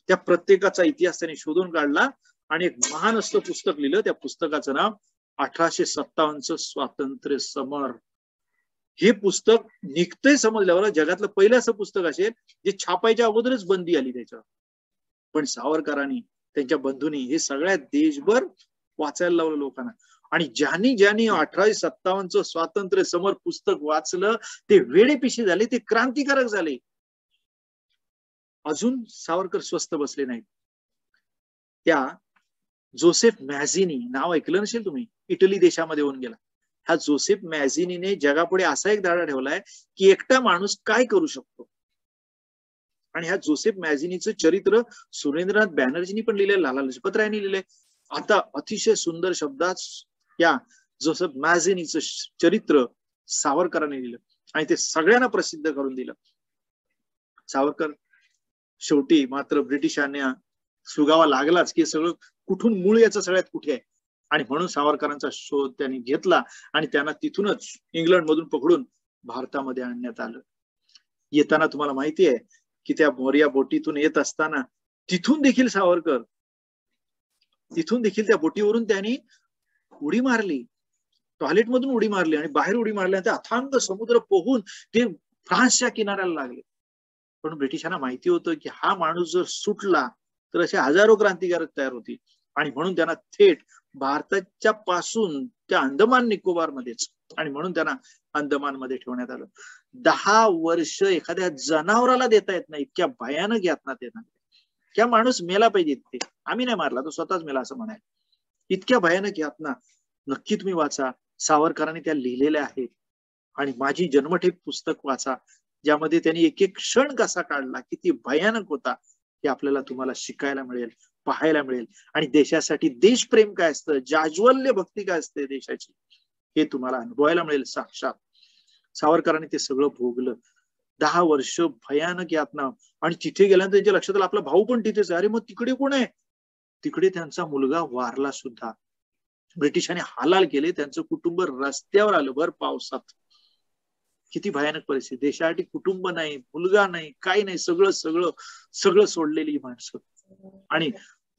त्या प्रत्येकाचा इतिहास त्यांनी शोधून काढला आणि एक महान असं पुस्तक लिहिलं. त्या पुस्तकाचं नाव 1857 स्वातंत्र्य समर. हे पुस्तक निघतंय समजल्यावर जगातलं पहिलं असं पुस्तक असेल जे छापायच्या अगोदरच बंदी आली त्याच्यावर. पण सावरकरांनी, त्यांच्या बंधूंनी हे सगळ्या देशभर वाचायला लावलं लोकांना. आणि ज्यांनी 1857 स्वातंत्र्य समर पुस्तक वाचलं ते वेडेपिशे झाले, ते क्रांतिकारक झाले. अजून सावरकर स्वस्त बसले नाहीत. त्या जोसेफ मॅझिनी नाव ऐकलं नसेल तुम्ही, इटली देशामध्ये होऊन गेला. ह्या जोसेफ मॅझिनीने जगापुढे असा एक धडा ठेवलाय की एकटा माणूस काय करू शकतो. आणि ह्या जोसेफ मॅझिनीचं चरित्र सुरेंद्रनाथ बॅनर्जींनी पण लिहिलंय, लाला लजपत रायांनी लिहिलंय. आता अतिशय सुंदर शब्दात या जोसेफ मॅझिनीचं चरित्र सावरकरांनी लिहिलं आणि ते सगळ्यांना प्रसिद्ध करून दिलं. सावरकर शेवटी मात्र ब्रिटिशांना सुगावा लागलाच की सगळं कुठून मूळ याचं सगळ्यात कुठे आहे. आणि म्हणून सावरकरांचा शोध त्यांनी घेतला आणि त्यांना तिथूनच इंग्लंड मधून पकडून भारतामध्ये आणण्यात आलं. येताना तुम्हाला माहिती आहे की त्या मोर्या बोटीतून येत असताना तिथून देखील सावरकर, तिथून देखील त्या बोटीवरून त्यांनी उडी मारली, टॉयलेटमधून उडी मारली आणि बाहेर उडी मारल्यानंतर अथांग समुद्र पोहून ते फ्रान्सच्या किनाऱ्याला लागले. पण ब्रिटिशांना माहिती होतं की हा माणूस जर सुटला तर असे हजारो क्रांतिकारक तयार होतील आणि म्हणून त्यांना थेट भारताच्या पासून त्या अंदमान निकोबार मध्येच, आणि म्हणून त्यांना अंदमान मध्ये ठेवण्यात आलं. 10 वर्ष एखाद्या जनावराला देता येत नाही, इतक्या भयानक यातना देणार. त्या माणूस मेला पाहिजे, ते आम्ही नाही मारला, तो स्वतःच मेला असं म्हणाय. इतक्या भयानक यातना नक्की तुम्ही वाचा, सावरकरांनी त्या लिहिलेल्या आहेत. आणि माझी जन्मठेप पुस्तक वाचा, ज्यामध्ये त्यांनी एक एक क्षण कसा काढला, किती भयानक होता हे आपल्याला तुम्हाला शिकायला मिळेल, पाहायला मिळेल. आणि देशासाठी देशप्रेम काय असतं, जाज्वल्य भक्ती काय असते देशाची, हे तुम्हाला अनुभवायला मिळेल साक्षात. सावरकरांनी ते सगळं भोगलं. 10 वर्ष भयानक यातना. आणि तिथे गेल्यानंतर त्यांच्या लक्षात आलं आपला भाऊ पण तिथेच आहे. अरे मग तिकडे कोण आहे? तिकडे त्यांचा मुलगा वारला सुद्धा. ब्रिटिशांनी हालाल केले, त्यांचं कुटुंब रस्त्यावर आलं भर पावसात. किती भयानक परिस्थिती. देशासाठी कुटुंब नाही, मुलगा नाही, काही नाही, सगळं सगळं सगळं सोडलेली माणसं. आणि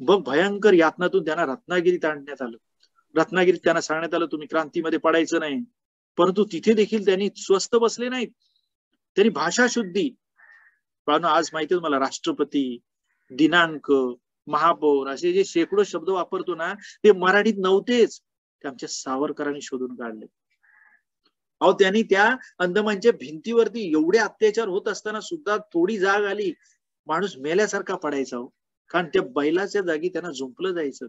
बघ भयंकर यातनातून त्यांना रत्नागिरीत आणण्यात आलं. रत्नागिरीत त्यांना सांगण्यात आलं तुम्ही क्रांतीमध्ये पडायचं नाही. परंतु तिथे देखील त्यांनी स्वस्त बसले नाहीत. त्यांनी भाषा शुद्धी, कारण आज माहिती आहे तुम्हाला, राष्ट्रपती, दिनांक, महापौर असे जे शेकडो शब्द वापरतो ना, ते मराठीत नव्हतेच, ते आमच्या सावरकरांनी शोधून काढले. अहो त्यांनी त्या अंदमानच्या भिंतीवरती एवढे अत्याचार होत असताना सुद्धा थोडी जाग आली, माणूस मेल्यासारखा पडायचा हो, कारण त्या बैलाच्या जागी त्यांना झुंपलं जायचं.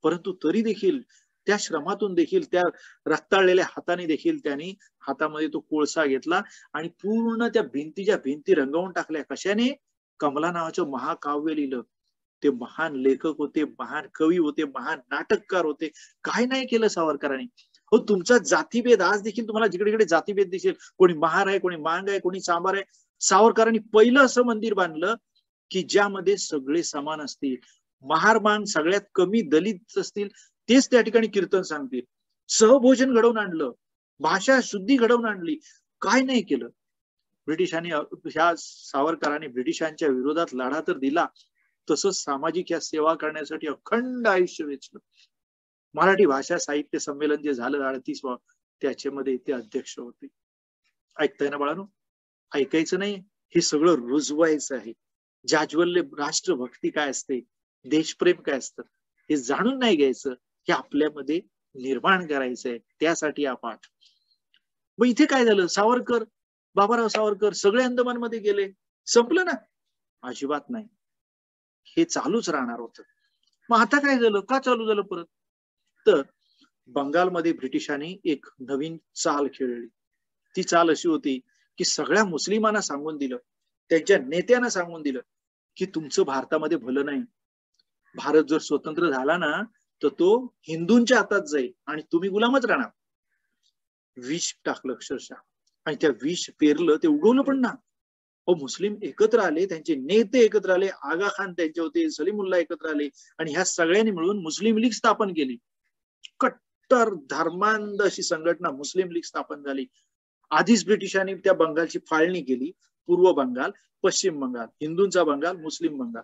परंतु तरी देखील त्या श्रमातून देखील, त्या रक्ताळलेल्या हाताने देखील त्यांनी हातामध्ये तो कोळसा घेतला आणि पूर्ण त्या भिंतीच्या भिंती रंगवून टाकल्या. कशाने? कमला नावाचं महाकाव्य लिहिलं. ते महान लेखक होते, महान कवी होते, महान नाटककार होते. काय नाही केलं सावरकरांनी. हो तुमचा जातीभेद आज देखील तुम्हाला जिकडे जिकडे जातीभेद दिसेल, कोणी महार आहे, कोणी मांग आहे, कोणी चांभार आहे. सावरकरांनी पहिलं असं मंदिर बांधलं की ज्यामध्ये सगळे समान असतील. महार मांग सगळ्यात कमी दलित असतील, तेच त्या ठिकाणी कीर्तन सांगतील. सहभोजन घडवून आणलं, भाषा शुद्धी घडवून आणली. काय नाही केलं ब्रिटिशांनी. ह्या सावरकरांनी ब्रिटिशांच्या विरोधात लढा तर दिला, तसंच सामाजिक या सेवा करण्यासाठी अखंड आयुष्य वेचलं. मराठी भाषा साहित्य संमेलन जे झालं 38वा, त्याच्यामध्ये ते अध्यक्ष होते. ऐकताय ना बाळांनो? ऐकायचं नाही, हे सगळं रुजवायचं आहे. जाज्वल्य राष्ट्रभक्ती काय असते, देशप्रेम काय असतं, हे जाणून नाही घ्यायचं, हे आपल्यामध्ये निर्माण करायचंय. त्यासाठी हा पाठ. मग इथे काय झालं? सावरकर, बाबाराव सावरकर सगळे अंदमानमध्ये गेले, संपलं ना? अजिबात नाही, हे चालूच राहणार होतं. मग आता काय झालं? का चालू झालं परत? तर बंगालमध्ये ब्रिटिशांनी एक नवीन चाल खेळली. ती चाल अशी होती की सगळ्या मुस्लिमांना सांगून दिलं, त्यांच्या नेत्यांना सांगून दिलं की तुमचं भारतामध्ये भलं नाही. भारत जर स्वतंत्र झाला ना तर तो हिंदूंच्या हातात जाईल आणि तुम्ही गुलामच राहणार. विष टाकलं अक्षरशः, आणि त्या विष पेरलं, ते उगवलं पण ना. मुस्लिम एकत्र आले, त्यांचे नेते एकत्र आले, आगा खान त्यांचे होते, सलीमुल्ला एकत्र आले आणि ह्या सगळ्यांनी मिळून मुस्लिम लीग स्थापन केली. कट्टर धर्मांध अशी संघटना मुस्लिम लीग स्थापन झाली. आधीच ब्रिटिशांनी त्या बंगालची फाळणी केली, पूर्व बंगाल, पश्चिम बंगाल, हिंदूंचा बंगाल, मुस्लिम बंगाल.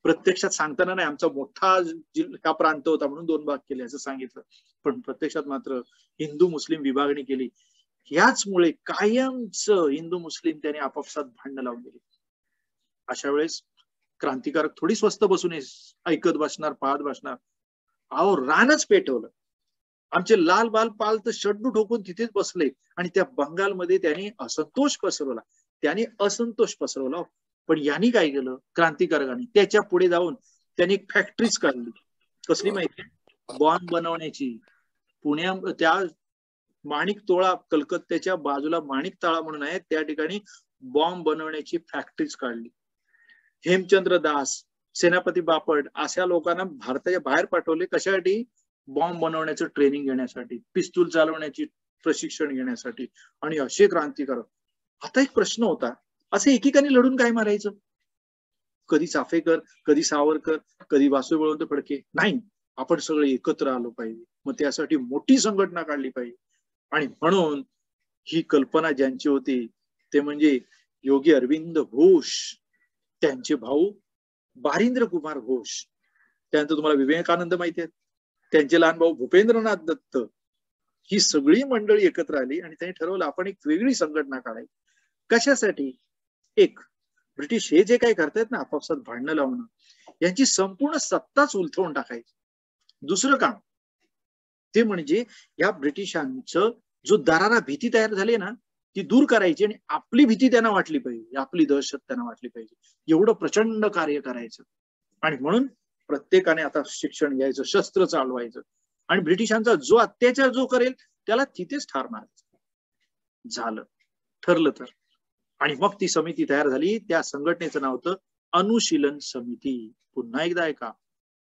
प्रत्यक्षात सांगताना नाही आमचा मोठा हा प्रांत होता म्हणून 2 भाग केले असं सांगितलं, पण प्रत्यक्षात मात्र हिंदू मुस्लिम विभागणी केली. याचमुळे कायमचं हिंदू मुस्लिम त्याने आपापसात भांडणं लावून दिली. अशा वेळेस क्रांतिकारक थोडी स्वस्त बसून ऐकत बसणार, पाहत बसणार. अहो रानच पेटवलं. आमचे लाल बाल पाल तर शड्डू ठोकून तिथेच बसले आणि त्या बंगालमध्ये त्यांनी असंतोष पसरवला. पण यांनी काय केलं क्रांतिकारकांनी, त्याच्या पुढे जाऊन त्यांनी एक फॅक्टरीच काढली. कसली माहितीये? बॉम्ब बनवण्याची. पुण्यात त्या माणिक तोळा, कलकत्त्याच्या बाजूला माणिक तळा म्हणून आहे, त्या ठिकाणी बॉम्ब बनवण्याची फॅक्टरीज काढली. हेमचंद्र दास, सेनापती बापट अशा लोकांना भारताच्या बाहेर पाठवले. कशासाठी? बॉम्ब बनवण्याचं ट्रेनिंग घेण्यासाठी, पिस्तूल चालवण्याची प्रशिक्षण घेण्यासाठी. आणि असे क्रांतिकारक. आता एक प्रश्न होता, असं एकेकाने लढून काय मारायचं? कधी चाफेकर, कधी सावरकर, कधी वासुदेव बळवंत फडके. नाही, आपण सगळे एकत्र आलो पाहिजे. मग त्यासाठी मोठी संघटना काढली पाहिजे. आणि म्हणून ही कल्पना ज्यांची होती ते म्हणजे योगी अरविंद घोष, त्यांचे भाऊ बारिंद्र कुमार घोष, त्यानंतर तुम्हाला विवेकानंद माहिती आहेत, त्यांचे लहान भाऊ भूपेंद्रनाथ दत्त. ही सगळी मंडळी एकत्र आली आणि त्यांनी ठरवलं आपण एक वेगळी संघटना काढायची. कशासाठी? एक, ब्रिटिश हे जे काही करतायत ना आपापसात भांडणं लावणं, यांची संपूर्ण सत्ताच उलथवून टाकायची. दुसरं काम ते म्हणजे या ब्रिटिशांचं जो दरारा भीती तयार झाली ना ती दूर करायची आणि आपली भीती त्यांना वाटली पाहिजे, आपली दहशत त्यांना वाटली पाहिजे. एवढं प्रचंड कार्य करायचं. आणि म्हणून प्रत्येकाने आता शिक्षण घ्यायचं, शस्त्र चालवायचं आणि ब्रिटिशांचा जो अत्याचार जो करेल त्याला तिथेच ठार मारायचं. झालं, ठरलं तर. आणि मग ती समिती तयार झाली. त्या संघटनेचं नाव होतं अनुशीलन समिती. पुन्हा एकदा ऐका,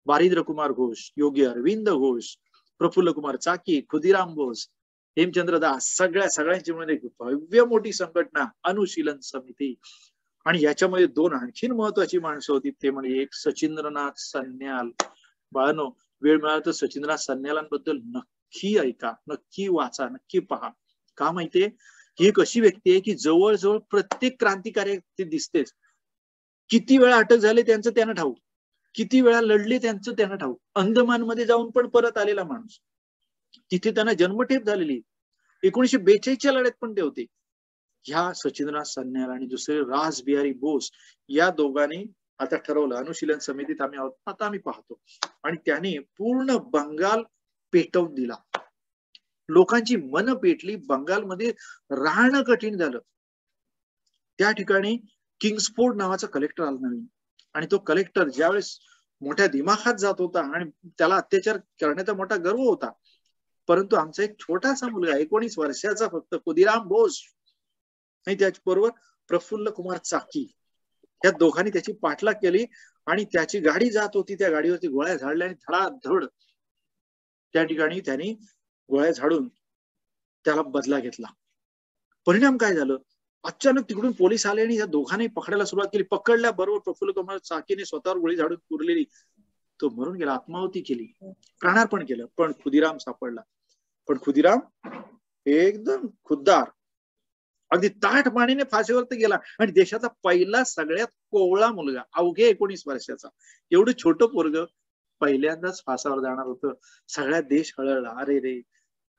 बारिंद्र कुमार घोष, योगी अरविंद घोष, प्रफुल्ल कुमार चाकी, खुदीराम बोस, हेमचंद्र दास, सगळ्यांची मध्ये भव्य मोठी संघटना अनुशीलन समिती. आणि याच्यामध्ये 2 आणखीन महत्वाची माणसं होती, ते म्हणजे एक सचिंद्रनाथ सन्याल. बाळांनो, वेळ मिळाला तर सचिंद्रनाथ सन्यालांबद्दल नक्की ऐका, नक्की वाचा, नक्की पहा. का माहितीये? ही एक अशी व्यक्ती आहे की जवळजवळ प्रत्येक क्रांतिकारी ते दिसतेच. किती वेळा अटक झाले त्यांचं त्यांना ठाऊक, किती वेळा लढले त्यांचं त्यांना ठाऊक. अंदमान मध्ये जाऊन पण परत आलेला माणूस, तिथे त्यांना जन्मठेप झालेली. 1942च्या लढ्यात पण ते होते. ह्या सचिंद्रनाथ सन्याल आणि दुसरे रास बिहारी बोस, या दोघांनी आता ठरवलं अनुशीलन समितीत आम्ही आहोत, आता आम्ही पाहतो. आणि त्याने पूर्ण बंगाल पेटवून दिला. लोकांची मन पेटली. बंगालमध्ये राहणं कठीण झालं. त्या ठिकाणी किंग्सफोर्ड नावाचा कलेक्टर आला नवीन. आणि तो कलेक्टर ज्यावेळेस मोठ्या दिमाखात जात होता आणि त्याला अत्याचार करण्याचा मोठा गर्व होता, परंतु आमचा एक छोटासा मुलगा 19 वर्षाचा फक्त खुदीराम बोस आणि त्याचबरोबर प्रफुल्ल कुमार चाकी, या दोघांनी त्याची पाठलाग केली आणि त्याची गाडी जात होती, त्या गाडीवरती गोळ्या झाडल्या आणि धडाधड त्या ठिकाणी त्यांनी गोळ्या झाडून त्याला बदला घेतला. परिणाम काय झालं? अचानक तिकडून पोलीस आले आणि या दोघांनी पकडायला सुरुवात केली. पकडल्याबरोबर प्रफुल्ल कुमार चाकीने स्वतःवर गोळी झाडून पुरलेली तो मरून गेला, आत्माहुती केली, प्राणार्पण केलं. पण खुदीराम सापडला. पण खुदीराम एकदम खुद्दार, अगदी ताठ मानेने फाशीवर तर गेला आणि देशाचा पहिला सगळ्यात कोवळा मुलगा, अवघे 19 वर्षाचा, एवढं छोटं पोरग पहिल्यांदाच फासावर जाणार होतं. सगळ्या देश हळहळला. अरे रे,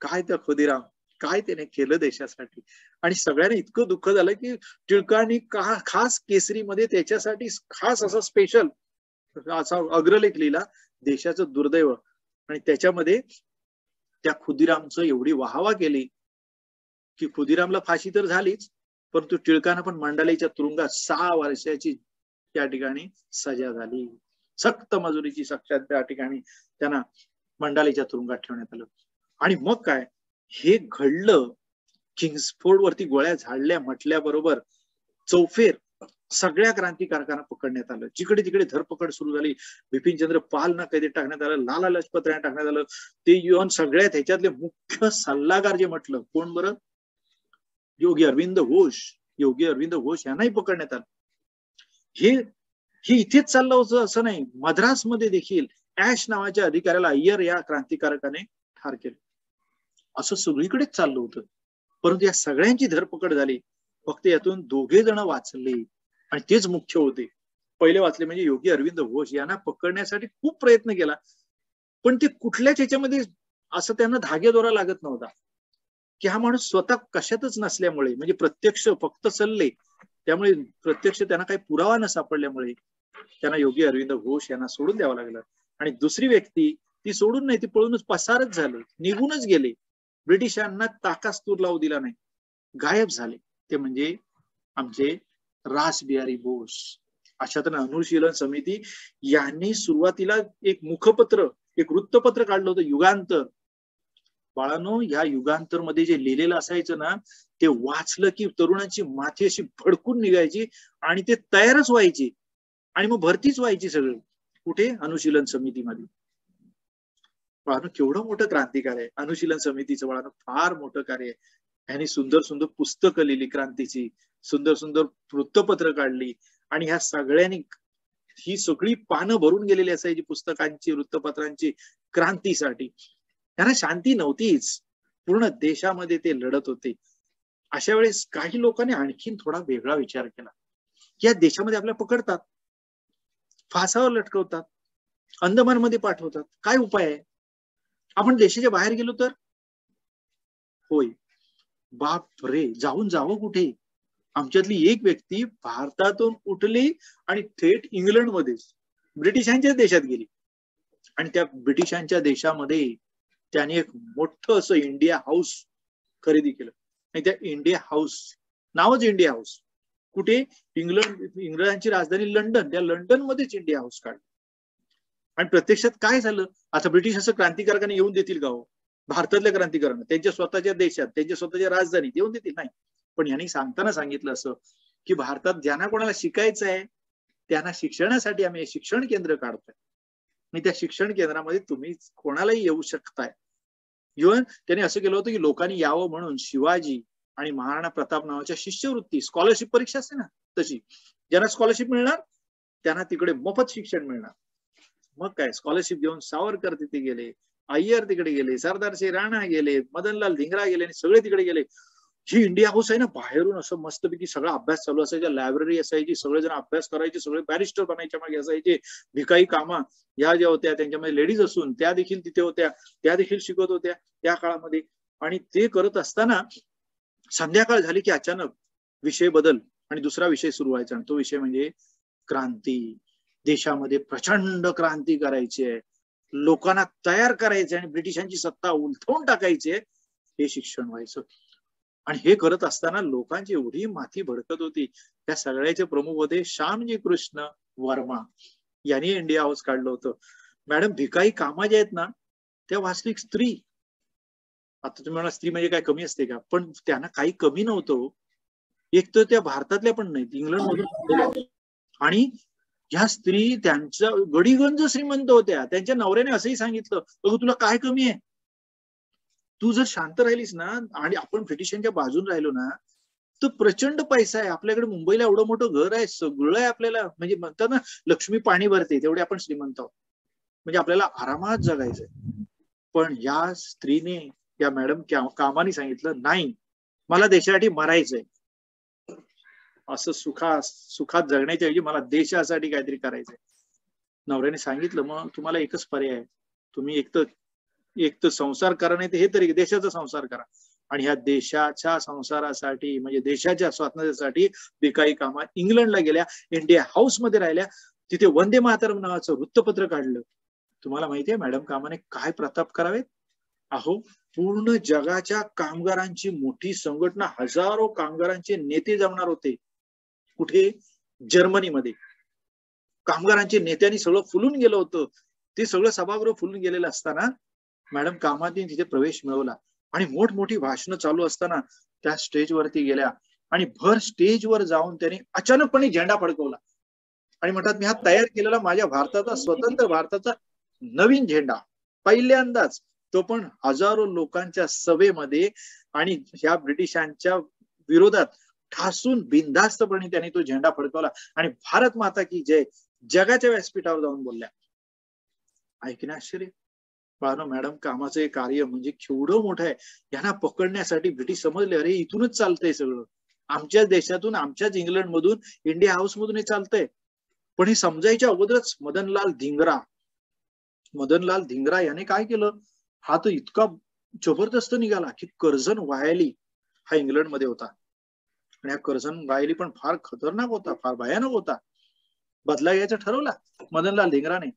काय त्या खुदीराम, काय त्याने केलं देशासाठी. आणि सगळ्यांनी इतकं दुःख झालं की टिळकांनी खास केसरीमध्ये त्याच्यासाठी खास असा स्पेशल असा अग्रलेख लिहिला, देशाचं दुर्दैव. आणि त्याच्यामध्ये त्या खुदीरामचं एवढी वाहवा केली की खुदीरामला फाशी तर झालीच, परंतु टिळकांना पण मंडालेच्या तुरुंगात 6 वर्षाची त्या ठिकाणी सजा झाली. सक्त मजुरीची शिक्षा त्या ठिकाणी त्यांना मंडालेच्या तुरुंगात ठेवण्यात आलं. आणि मग काय हे घडलं, किंग्सफोर्ड वरती गोळ्या झाडल्या म्हटल्याबरोबर चौफेर सगळ्या क्रांतिकारकांना पकडण्यात आलं. जिकडे तिकडे धरपकड सुरू झाली. बिपिनचंद्र पालना कैदेत टाकण्यात आलं, लाला लजपत राय टाकण्यात आलं. ते येऊन सगळ्यात ह्याच्यातले मुख्य सल्लागार जे म्हटलं कोण बरं? योगी अरविंद घोष. योगी अरविंद घोष यांनाही पकडण्यात आलं. हे इथेच चाललं होतं असं नाही, मद्रासमध्ये देखील ऍश नावाच्या अधिकाऱ्याला अय्यर या क्रांतिकारकाने ठार केलं. असं सगळीकडेच चाललं होतं. परंतु या सगळ्यांची धरपकड झाली. फक्त यातून 2 जण वाचले आणि तेच मुख्य होते. पहिले वाचले म्हणजे योगी अरविंद घोष. यांना पकडण्यासाठी खूप प्रयत्न केला, पण ते कुठल्याच ह्याच्यामध्ये असं त्यांना धागेदोरा लागत नव्हता की हा माणूस स्वतः कशातच नसल्यामुळे, म्हणजे प्रत्यक्ष फक्त सल्ले, त्यामुळे प्रत्यक्ष त्यांना काही पुरावा न सापडल्यामुळे त्यांना योगी अरविंद घोष यांना सोडून द्यावं लागलं. आणि दुसरी व्यक्ती ती सोडून नाही, ती पळूनच पसारच झाले, निघूनच गेले. ब्रिटिशांना ताकास्तूर लावू दिला नाही, गायब झाले. ते म्हणजे आमचे रासबिहारी बोस. अशातनं अनुशीलन समिती यांनी सुरुवातीला एक मुखपत्र, एक वृत्तपत्र काढलं होतं, युगांतर. बाळांनो, या युगांतर मध्ये जे लिहिलेलं असायचं ना, ते वाचलं की तरुणांची माथी अशी भडकून निघायची आणि ते तयारच व्हायची आणि मग भरतीच व्हायची सगळं. कुठे? अनुशीलन समितीमध्ये. बाळांनो, केवढं मोठं क्रांतिकार आहे अनुशीलन समितीचं. बाळांनो, फार मोठं कार्य आहे. यांनी सुंदर सुंदर पुस्तकं लिहिली क्रांतीची, सुंदर सुंदर वृत्तपत्र काढली आणि ह्या सगळ्यांनी ही सगळी पानं भरून गेलेली असायची पुस्तकांची, वृत्तपत्रांची क्रांतीसाठी. त्यांना शांती नव्हतीच, पूर्ण देशामध्ये ते लढत होते. अशा वेळेस काही लोकांनी आणखीन थोडा वेगळा विचार केला. या देशामध्ये आपल्याला पकडतात, फासावर लटकवतात, अंदमानमध्ये पाठवतात, काय उपाय आहे? आपण देशाच्या बाहेर गेलो तर? होय. बाप रे, जावं कुठे? आमच्यातली एक व्यक्ती भारतातून उठली आणि थेट इंग्लंडमध्ये ब्रिटिशांच्याच देशात गेली आणि त्या ब्रिटिशांच्या देशामध्ये त्याने एक मोठं असं इंडिया हाऊस खरेदी केलं. आणि त्या इंडिया हाऊस, नावच इंडिया हाऊस. कुठे? इंग्लंडची राजधानी लंडन, त्या लंडन मध्येच इंडिया हाऊस काढलं. आणि प्रत्यक्षात काय झालं? आता ब्रिटिश असं क्रांतिकारकांनी येऊन देतील का हो? भारतातल्या क्रांतिकारकांना त्यांच्या स्वतःच्या देशात, त्यांच्या स्वतःच्या राजधानीत येऊन देतील? नाही. पण यांनी सांगताना सांगितलं असं की भारतात ज्यांना कोणाला शिकायचं आहे त्यांना शिक्षणासाठी आम्ही शिक्षण केंद्र काढतोय आणि त्या शिक्षण केंद्रामध्ये तुम्ही कोणालाही येऊ शकताय. इव्हन त्यांनी असं केलं होतं की लोकांनी यावं म्हणून शिवाजी आणि महाराणा प्रताप नावाच्या शिष्यवृत्ती, स्कॉलरशिप परीक्षा असते ना तशी, ज्यांना स्कॉलरशिप मिळणार त्यांना तिकडे मोफत शिक्षण मिळणार. मग काय, स्कॉलरशिप घेऊन सावरकर तिथे गेले, अय्यर तिकडे गेले, सरदारसिंह राणा गेले, मदनलाल धिंगरा गेले आणि सगळे तिकडे गेले. ही इंडिया हाऊस आहे ना, बाहेरून असं मस्तपैकी सगळा अभ्यास चालू असायचा, लायब्ररी असायची, सगळेजण अभ्यास करायचे, सगळे बॅरिस्टर बनायच्या मागे असायचे. भिकाई कामा या ज्या होत्या त्यांच्यामध्ये लेडीज असून त्या देखील तिथे होत्या, त्या देखील शिकत होत्या त्या काळामध्ये. आणि ते करत असताना संध्याकाळ झाली की अचानक विषय बदल आणि दुसरा विषय सुरू व्हायचा. आणि तो विषय म्हणजे क्रांती. देशामध्ये प्रचंड क्रांती करायची आहे, लोकांना तयार करायचे आणि ब्रिटिशांची सत्ता उलथवून टाकायची आहे, हे शिक्षण व्हायचं. आणि हे करत असताना लोकांची एवढी माथी भडकत होती. त्या सगळ्याचे प्रमुख होते श्यामजी कृष्ण वर्मा. यांनी इंडिया हाऊस काढलं होतं. मॅडम, भिकाई कामा ज्या आहेत ना त्या वास्तविक स्त्री. आता तुम्ही म्हणा स्त्री म्हणजे काय कमी असते का? पण त्यांना काही कमी नव्हतं. एक तर त्या भारतातल्या पण नाहीत, इंग्लंडमधून. आणि ह्या स्त्री त्यांच्या गडीगंज श्रीमंत होत्या. त्यांच्या नवऱ्याने असंही सांगितलं, बघ तुला काय कमी आहे, तू जर शांत राहिलीस ना आणि आपण ब्रिटिशांच्या बाजून राहिलो ना तर प्रचंड पैसा आहे आपल्याकडे. मुंबईला एवढं मोठं घर आहे, सगळं आहे आपल्याला. म्हणजे म्हणतात ना लक्ष्मी पाणी भरते, तेवढे आपण श्रीमंत आहोत. म्हणजे आपल्याला आरामात जगायचंय. पण या स्त्रीने, या मॅडम कामाने सांगितलं, नाही, मला देशासाठी मरायचंय. असं सुखात जगण्याच्या ऐवजी मला देशासाठी काहीतरी करायचंय. नवऱ्याने सांगितलं, मग तुम्हाला एकच पर्याय आहे, तुम्ही एक तर संसार करा, नाही तर हे तरी देशाचा संसार करा. आणि ह्या देशाच्या संसारासाठी म्हणजे देशाच्या स्वातंत्र्यासाठी भिकाई कामा इंग्लंडला गेल्या, इंडिया हाऊस मध्ये राहिल्या, तिथे वंदे मातरम नावाचं वृत्तपत्र काढलं. तुम्हाला माहितीये मॅडम कामाने काय प्रताप करावेत? अहो, पूर्ण जगाच्या कामगारांची मोठी संघटना, हजारो कामगारांचे नेते जमणार होते. कुठे? जर्मनीमध्ये. कामगारांचे नेत्यांनी सगळं फुलून गेलं होतं. ते सगळं सभागृह फुलून गेलेलं असताना मॅडम कामाने तिथे प्रवेश मिळवला आणि मोठमोठी भाषणं चालू असताना त्या स्टेजवरती गेल्या आणि भर स्टेजवर जाऊन त्यांनी अचानकपणे झेंडा फडकवला आणि म्हणतात, मी हा तयार केलेला माझ्या भारताचा, स्वतंत्र भारताचा नवीन झेंडा, पहिल्यांदाच, तो पण हजारो लोकांच्या सभेमध्ये. आणि ह्या ब्रिटिशांच्या विरोधात ठासून बिनधास्तपणे त्यांनी तो झेंडा फडकवला आणि भारत माता की जय जगाच्या व्यासपीठावर जाऊन बोलल्या. ऐकण्या आश्चर्य. मॅडम कामाचं हे कार्य म्हणजे केवढं मोठं आहे. यांना पकडण्यासाठी ब्रिटिश समजले, अरे इथूनच चालतंय सगळं, आमच्याच देशातून, आमच्याच इंग्लंड मधून, इंडिया हाऊस मधून हे चालतंय. पण हे समजायच्या अगोदरच मदनलाल धिंगरा याने काय केलं, हा तर इतका जबरदस्त निघाला की कर्झन वायली हा इंग्लंड मध्ये होता आणि हा कर्झन वायली पण फार खतरनाक होता, फार भयानक होता. बदला घ्यायचं ठरवला मदनलाल धिंगराने.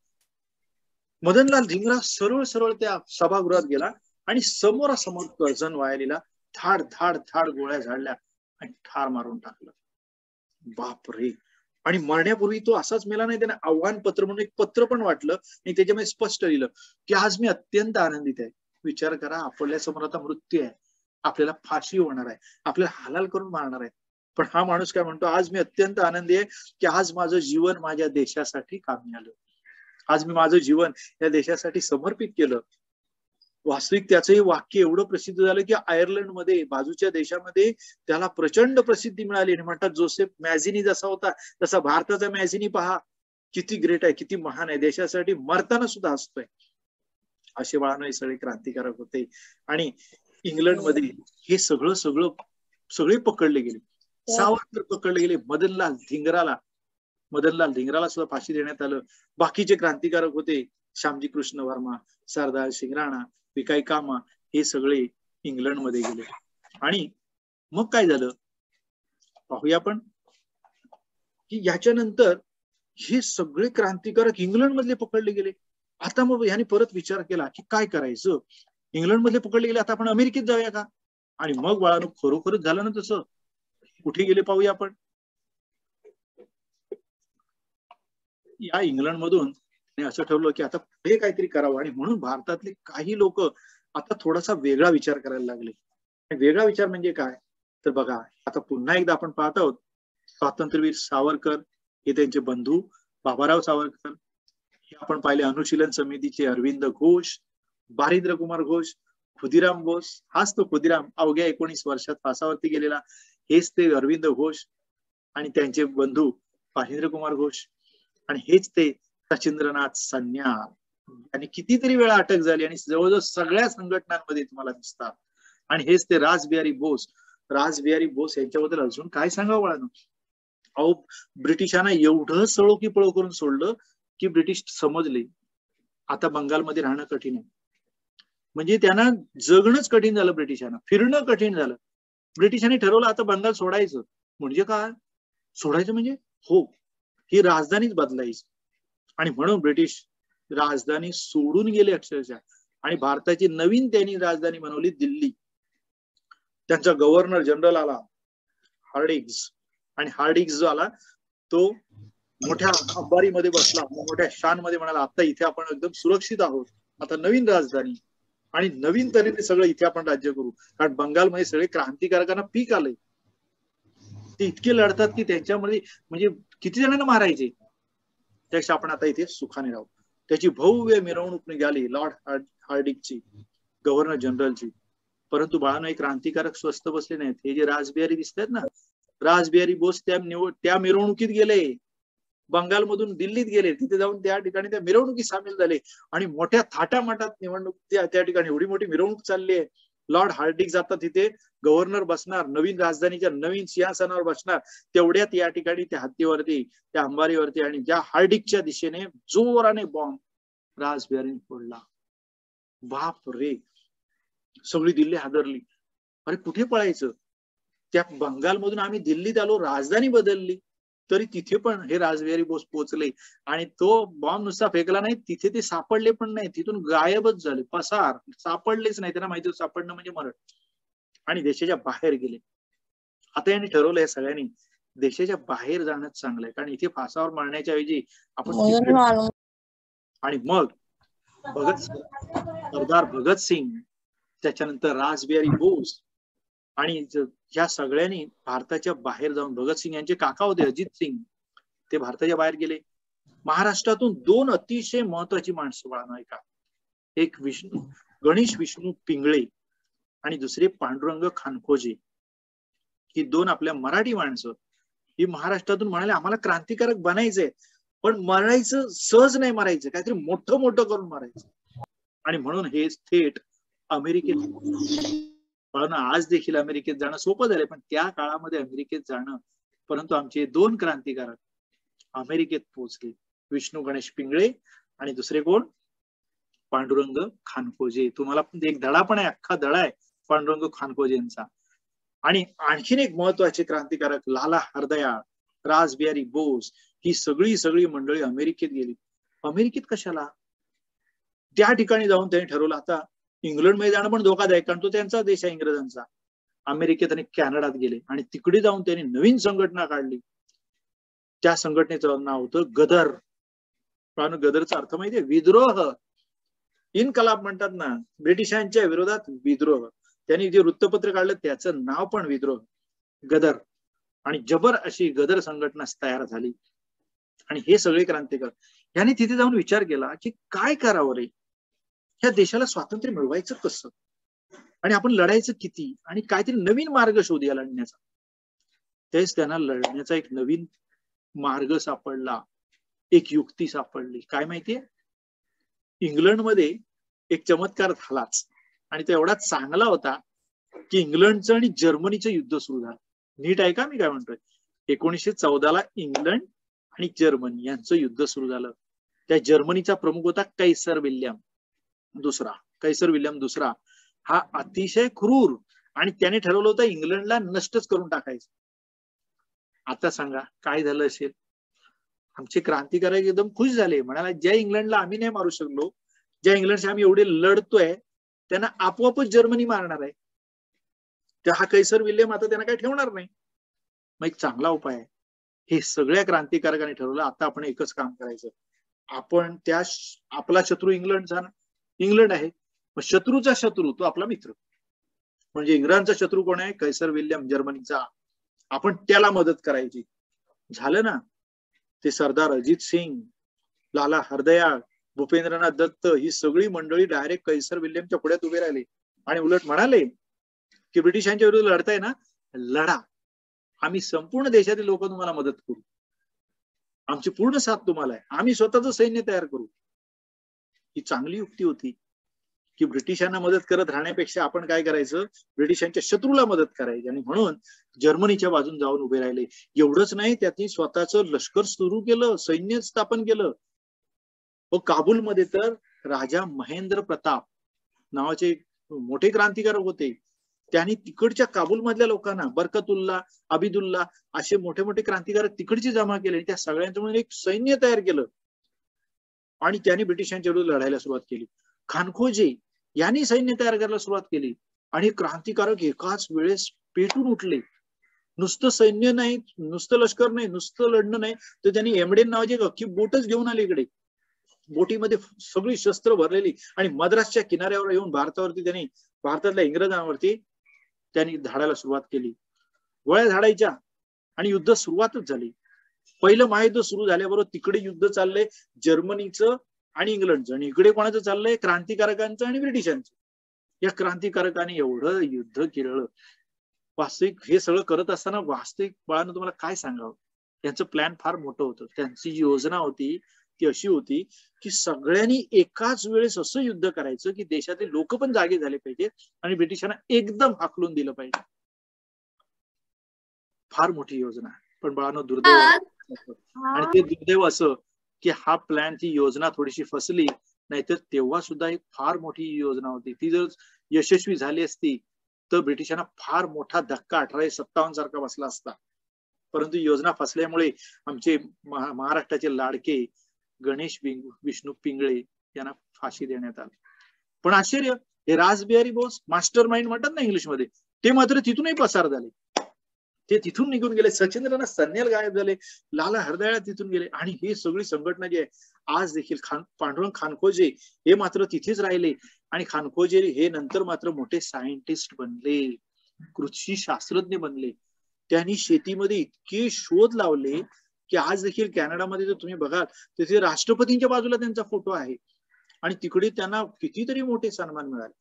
मदनलाल धिंगरा सरळ सरळ त्या सभागृहात गेला आणि समोरासमोर कर्झन वायलीला धाड धाड धाड गोळ्या झाडल्या आणि ठार मारून टाकलं. बापरे. आणि मरण्यापूर्वी तो असाच मेला नाही, त्याने आव्हान पत्र म्हणून एक पत्र पण वाटलं आणि त्याच्यामध्ये स्पष्ट लिहिलं की आज मी अत्यंत आनंदित आहे. विचार करा, आपल्या समोर आता मृत्यू आहे, आपल्याला फाशी होणार आहे, आपल्याला हालाल करून मारणार आहे, पण हा माणूस काय म्हणतो, आज मी अत्यंत आनंदी आहे की आज माझं जीवन माझ्या देशासाठी कामी आलं, आज मी माझं जीवन या देशासाठी समर्पित केलं. वास्तविक त्याचंही वाक्य एवढं प्रसिद्ध झालं की आयर्लंड मध्ये, बाजूच्या देशामध्ये त्याला प्रचंड प्रसिद्धी मिळाली. आणि म्हणतात जोसेफ मॅझिनी जसा होता तसा भारताचा मॅझिनी पहा, किती ग्रेट आहे, किती महान आहे, देशासाठी मरताना सुद्धा असतोय. असे बाळांनो हे सगळे क्रांतिकारक होते. आणि इंग्लंड मध्ये हे सगळे पकडले गेले. सावरकर पकडले गेले. मदनलाल धिंगराला सुद्धा फाशी देण्यात आलं. बाकीचे क्रांतिकारक होते, श्यामजी कृष्ण वर्मा, सरदार सिंग राणा, भिकाई कामा, हे सगळे इंग्लंड मध्ये गेले. आणि मग काय झालं पाहूया आपण की याच्यानंतर हे सगळे क्रांतिकारक इंग्लंड मधले पकडले गेले. आता मग याने परत विचार केला की काय करायचं, इंग्लंड मधले पकडले गेले, आता आपण अमेरिकेत जाऊया का. आणि मग बाळांनो खरोखरच झालं ना तसं. कुठे गेले पाहूया आपण. या इंग्लंड मधून असं ठरवलं की आता पुढे काहीतरी करावं. आणि म्हणून भारतातले काही लोक आता थोडासा वेगळा विचार करायला लागले. वेगळा विचार म्हणजे काय तर बघा, आता पुन्हा एकदा आपण पाहत आहोत स्वातंत्र्यवीर सावरकर, हे त्यांचे बंधू बाबाराव सावरकर, हे आपण पाहिले अनुशीलन समितीचे अरविंद घोष, बारिंद्र कुमार घोष, खुदिराम बोस, हाच तो खुदिराम अवघ्या 19 वर्षात फासावरती गेलेला, हेच ते अरविंद घोष आणि त्यांचे बंधू बारिंद्र कुमार घोष, आणि हेच ते सचिंद्रनाथ सन्याल. आणि कितीतरी वेळा अटक झाली आणि जवळजवळ सगळ्या संघटनांमध्ये तुम्हाला दिसतात. आणि हेच ते रासबिहारी बोस यांच्याबद्दल अजून काय सांगावं बाळांनो. अहो ब्रिटिशांना एवढं सळो की पळो करून सोडलं की ब्रिटिश समजले आता बंगालमध्ये राहणं कठीण आहे. म्हणजे त्यांना जगणंच कठीण झालं, ब्रिटिशांना फिरणं कठीण झालं. ब्रिटिशांनी ठरवलं आता बंगाल सोडायचं. म्हणजे काय सोडायचं म्हणजे हो, ही राजधानीच बदलायची. आणि म्हणून ब्रिटिश राजधानी सोडून गेले अक्षरशः. आणि भारताची नवीन त्यांनी राजधानी बनवली दिल्ली. त्यांचा गव्हर्नर जनरल आला हार्डिंग्ज, आणि हार्डिंग्ज जो आला तो मोठ्या अंबारीमध्ये बसला, मोठ्या शान मध्ये म्हणाला आता इथे आपण एकदम सुरक्षित आहोत, आता नवीन राजधानी आणि नवीन तऱ्हेने सगळं इथे आपण राज्य करू. कारण बंगालमध्ये सगळे क्रांतिकारकांना पीक आलंय, ते इतके लढतात की त्यांच्यामध्ये म्हणजे किती जणांना मारायचे, त्यापेक्षा आपण आता इथे सुखाने राहू. त्याची भव्य मिरवणूक निघाली लॉर्ड हार्डिंगची, गव्हर्नर जनरलची. परंतु बाळांनो एक क्रांतिकारक स्वस्त बसले नाहीत. हे जे रासबिहारी दिसतात ना, रासबिहारी बोस त्या मिरवणुकीत गेले, बंगालमधून दिल्लीत गेले, तिथे जाऊन त्या ठिकाणी त्या मिरवणुकीत सामील झाले आणि मोठ्या थाटामाटात निवडणूक त्या ठिकाणी एवढी मोठी मिरवणूक चालली आहे. लॉर्ड हार्डिंग जातात तिथे, गव्हर्नर बसणार, नवीन राजधानीच्या नवीन सिंहासनावर बसणार, तेवढ्यात या ठिकाणी त्या हत्तीवरती, त्या अंबारीवरती आणि त्या हार्डिंगच्या दिशेने जोराने बॉम्ब रासबिहारीने फोडला. बाप रे, सगळी दिल्ली हादरली. अरे कुठे पळायचं, त्या बंगालमधून आम्ही दिल्लीत आलो, राजधानी बदलली, तरी तिथे पण हे रासबिहारी बोस पोहोचले आणि तो बॉम्ब नुसता फेकला नाही, तिथे ते सापडले पण नाही, तिथून गायबच झाले, पसार, सापडलेच नाही. त्यांना माहिती सापडणं म्हणजे मरण. आणि देशाच्या बाहेर गेले. आता यांनी ठरवलं या सगळ्यांनी देशाच्या बाहेर जाणंच चांगलंय, कारण इथे फासावर मरण्याच्या ऐवजी आपण. आणि मग सरदार भगतसिंग, त्याच्यानंतर रासबिहारी बोस आणि या सगळ्यांनी भारताच्या बाहेर जाऊन, भगतसिंग यांचे काका होते अजित सिंग, ते भारताच्या बाहेर गेले. महाराष्ट्रातून 2 अतिशय महत्वाची माणसं बाळांनो ऐका, एक गणेश विष्णू पिंगळे आणि दुसरे पांडुरंग खानखोजे. की दोन आपल्या मराठी माणसं ही महाराष्ट्रातून म्हणाले आम्हाला क्रांतिकारक बनायचंय, पण मरायचं सहज नाही, मरायचं काहीतरी मोठं मोठं करून मारायचं. आणि म्हणून हे थेट अमेरिकेत, पण आज देखील अमेरिकेत जाणं सोपं झालंय, पण त्या काळामध्ये अमेरिकेत जाणं, परंतु आमचे दोन क्रांतिकारक अमेरिकेत पोहोचले, विष्णू गणेश पिंगळे आणि दुसरे कोण, पांडुरंग खानखोजे. तुम्हाला एक धडा पण आहे, अख्खा धडा आहे पांडुरंग खानखोजेंचा. आणि आणखीन एक महत्वाचे क्रांतिकारक लाला हरदयाळ, रासबिहारी बोस, ही सगळी मंडळी अमेरिकेत गेली. अमेरिकेत कशाला? त्या ठिकाणी जाऊन त्यांनी ठरवलं आता इंग्लंडमध्ये जाणं पण धोकादायक, कारण तो त्यांचा देश आहे इंग्रजांचा. अमेरिकेत आणि कॅनडात गेले आणि तिकडे जाऊन त्यांनी नवीन संघटना काढली. त्या संघटनेचं नाव होतं गदर. पण गदरचा अर्थ माहितीये? विद्रोह. इनकलाब म्हणतात ना, ब्रिटिशांच्या विरोधात विद्रोह. त्यांनी जे वृत्तपत्र काढलं त्याचं नाव पण विद्रोह, गदर. आणि जबर अशी गदर संघटना तयार झाली. आणि हे सगळे क्रांतिकारक यांनी तिथे जाऊन विचार केला की काय करावं रे, ह्या देशाला स्वातंत्र्य मिळवायचं कसं, आणि आपण लढायचं किती, आणि काहीतरी नवीन मार्ग शोधूया लढण्याचा. तेच त्यांना लढण्याचा एक नवीन मार्ग सापडला, एक युक्ती सापडली. काय माहितीये? इंग्लंडमध्ये एक चमत्कार झालाच, आणि तो एवढा चांगला होता की इंग्लंडचं आणि जर्मनीचं युद्ध सुरू झालं. नीट ऐका मी काय म्हणतोय. 1914 इंग्लंड आणि जर्मनी यांचं युद्ध सुरू झालं. त्या जर्मनीचा प्रमुख होता कैसर विल्यम दुसरा. कैसर विल्यम दुसरा हा अतिशय क्रूर, आणि त्याने ठरवलं होतं इंग्लंडला नष्टच करून टाकायचं. आता सांगा काय झालं असेल? आमचे क्रांतिकारक एकदम खुश झाले, म्हणाला ज्या इंग्लंडला आम्ही नाही मारू शकलो, ज्या इंग्लंडशी आम्ही एवढे लढतोय, त्यांना आपोआपच जर्मनी मारणार आहे. तर हा कैसर विल्यम आता त्यांना काही ठेवणार नाही. मग एक चांगला उपाय आहे. हे सगळ्या क्रांतिकारकांनी ठरवलं, आता आपण एकच काम करायचं. आपण त्या आपला शत्रू इंग्लंड आहे, मग शत्रूचा शत्रू तो आपला मित्र. म्हणजे इंग्रजांचा शत्रू कोण आहे? कैसर विल्यम जर्मनीचा. आपण त्याला मदत करायची. झालं ना? ते सरदार अजित सिंग, लाला हरदयाळ, भूपेंद्रनाथ दत्त ही सगळी मंडळी डायरेक्ट कैसर विल्यमच्या पुढ्यात उभे राहिले आणि उलट म्हणाले की ब्रिटिशांच्या विरुद्ध लढताय ना, लढा, आम्ही संपूर्ण देशातील लोक तुम्हाला मदत करू, आमची पूर्ण साथ तुम्हाला आहे, आम्ही स्वतःच सैन्य तयार करू. ही चांगली युक्ती होती की ब्रिटिशांना मदत करत राहण्यापेक्षा आपण काय करायचं, ब्रिटिशांच्या शत्रूला मदत करायची. आणि म्हणून जर्मनीच्या बाजून जाऊन उभे राहिले. एवढंच नाही, त्यांनी स्वतःचं लष्कर सुरू केलं, सैन्य स्थापन केलं. व काबूलमध्ये तर राजा महेंद्र प्रताप नावाचे मोठे क्रांतिकारक होते. त्यांनी तिकडच्या काबूल मधल्या लोकांना, बरकतुल्ला, आबिदुल्ला असे मोठे मोठे क्रांतिकारक तिकडची जमा केले. त्या सगळ्यांचं म्हणून एक सैन्य तयार केलं आणि त्यांनी ब्रिटिशांच्या विरुद्ध लढायला सुरुवात केली. खानखोजे यांनी सैन्य तयार करायला सुरुवात केली आणि क्रांतिकारक एकाच वेळेस पेटून उठले. नुसतं सैन्य नाही, नुसतं लष्कर नाही, नुसतं लढणं नाही, तर त्यांनी एमडेन नावाची एक अख्खी बोटच घेऊन आले इकडे. बोटीमध्ये सगळी शस्त्र भरलेली आणि मद्रासच्या किनाऱ्यावर येऊन भारतातल्या इंग्रजांवरती त्यांनी झाडायला सुरुवात केली. गोळ्या झाडायच्या आणि युद्ध सुरुवातच झाली. पहिलं महायुद्ध सुरू झाल्याबरोबर तिकडे युद्ध चाललंय जर्मनीचं आणि इंग्लंडचं, आणि इकडे कोणाचं चाललंय, क्रांतिकारकांचं आणि ब्रिटिशांचं. या क्रांतिकारकांनी एवढं युद्ध केलं. वास्तविक हे सगळं करत असताना वास्तविक बाळानं तुम्हाला काय सांगावं, त्यांचं प्लॅन फार मोठं होतं. त्यांची जी योजना होती ती अशी होती की सगळ्यांनी एकाच वेळेस असं युद्ध करायचं की देशातील लोक पण जागे झाले पाहिजे आणि ब्रिटिशांना एकदम हाकलून दिलं पाहिजे. फार मोठी योजना. पण बाळांनो दुर्दैव, आणि ते दुर्दैव असं की हा प्लॅन, ती योजना थोडीशी फसली. नाहीतर तेव्हा सुद्धा एक फार मोठी योजना होती. ती जर यशस्वी झाली असती तर ब्रिटिशांना फार मोठा धक्का 1857 सारखा बसला असता. परंतु योजना फसल्यामुळे आमचे महाराष्ट्राचे लाडके गणेश विष्णू पिंगळे यांना फाशी देण्यात आली. पण आश्चर्य, हे रासबिहारी बोस, मास्टर माइंड म्हणतात ना इंग्लिशमध्ये, ते मात्र तिथूनही पसार झाले. ते तिथून निघून गेले. सचिंद्रनाथ सन्याल गायब झाले, लाला हरदयाळ तिथून गेले. आणि ही सगळी संघटना जी आहे आज देखील पांडुरंग खानखोजे हे मात्र तिथेच राहिले. आणि खानखोजे हे नंतर मात्र मोठे सायंटिस्ट बनले, कृषी शास्त्रज्ञ बनले. त्यांनी शेतीमध्ये इतके शोध लावले की आज देखील कॅनडामध्ये जर तुम्ही बघाल तिथे राष्ट्रपतींच्या बाजूला त्यांचा फोटो आहे आणि तिकडे त्यांना कितीतरी मोठे सन्मान मिळाले.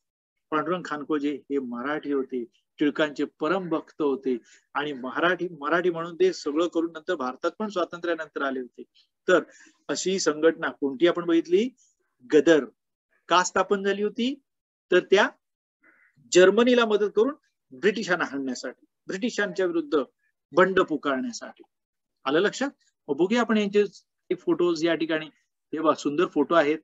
पांडुरंग खानकोजे हे मराठी होते, टिळकांचे परम भक्त होते आणि मराठी म्हणून ते सगळं करून नंतर भारतात पण स्वातंत्र्यानंतर आले होते. तर अशी संघटना कोणती आपण बघितली? गदर. का स्थापन झाली होती? तर त्या जर्मनीला मदत करून ब्रिटिशांना हाणण्यासाठी, ब्रिटिशांच्या विरुद्ध बंड पुकारण्यासाठी. आलं लक्षात? बघूया आपण यांचे फोटोज या ठिकाणी. हे पहा, सुंदर फोटो आहेत.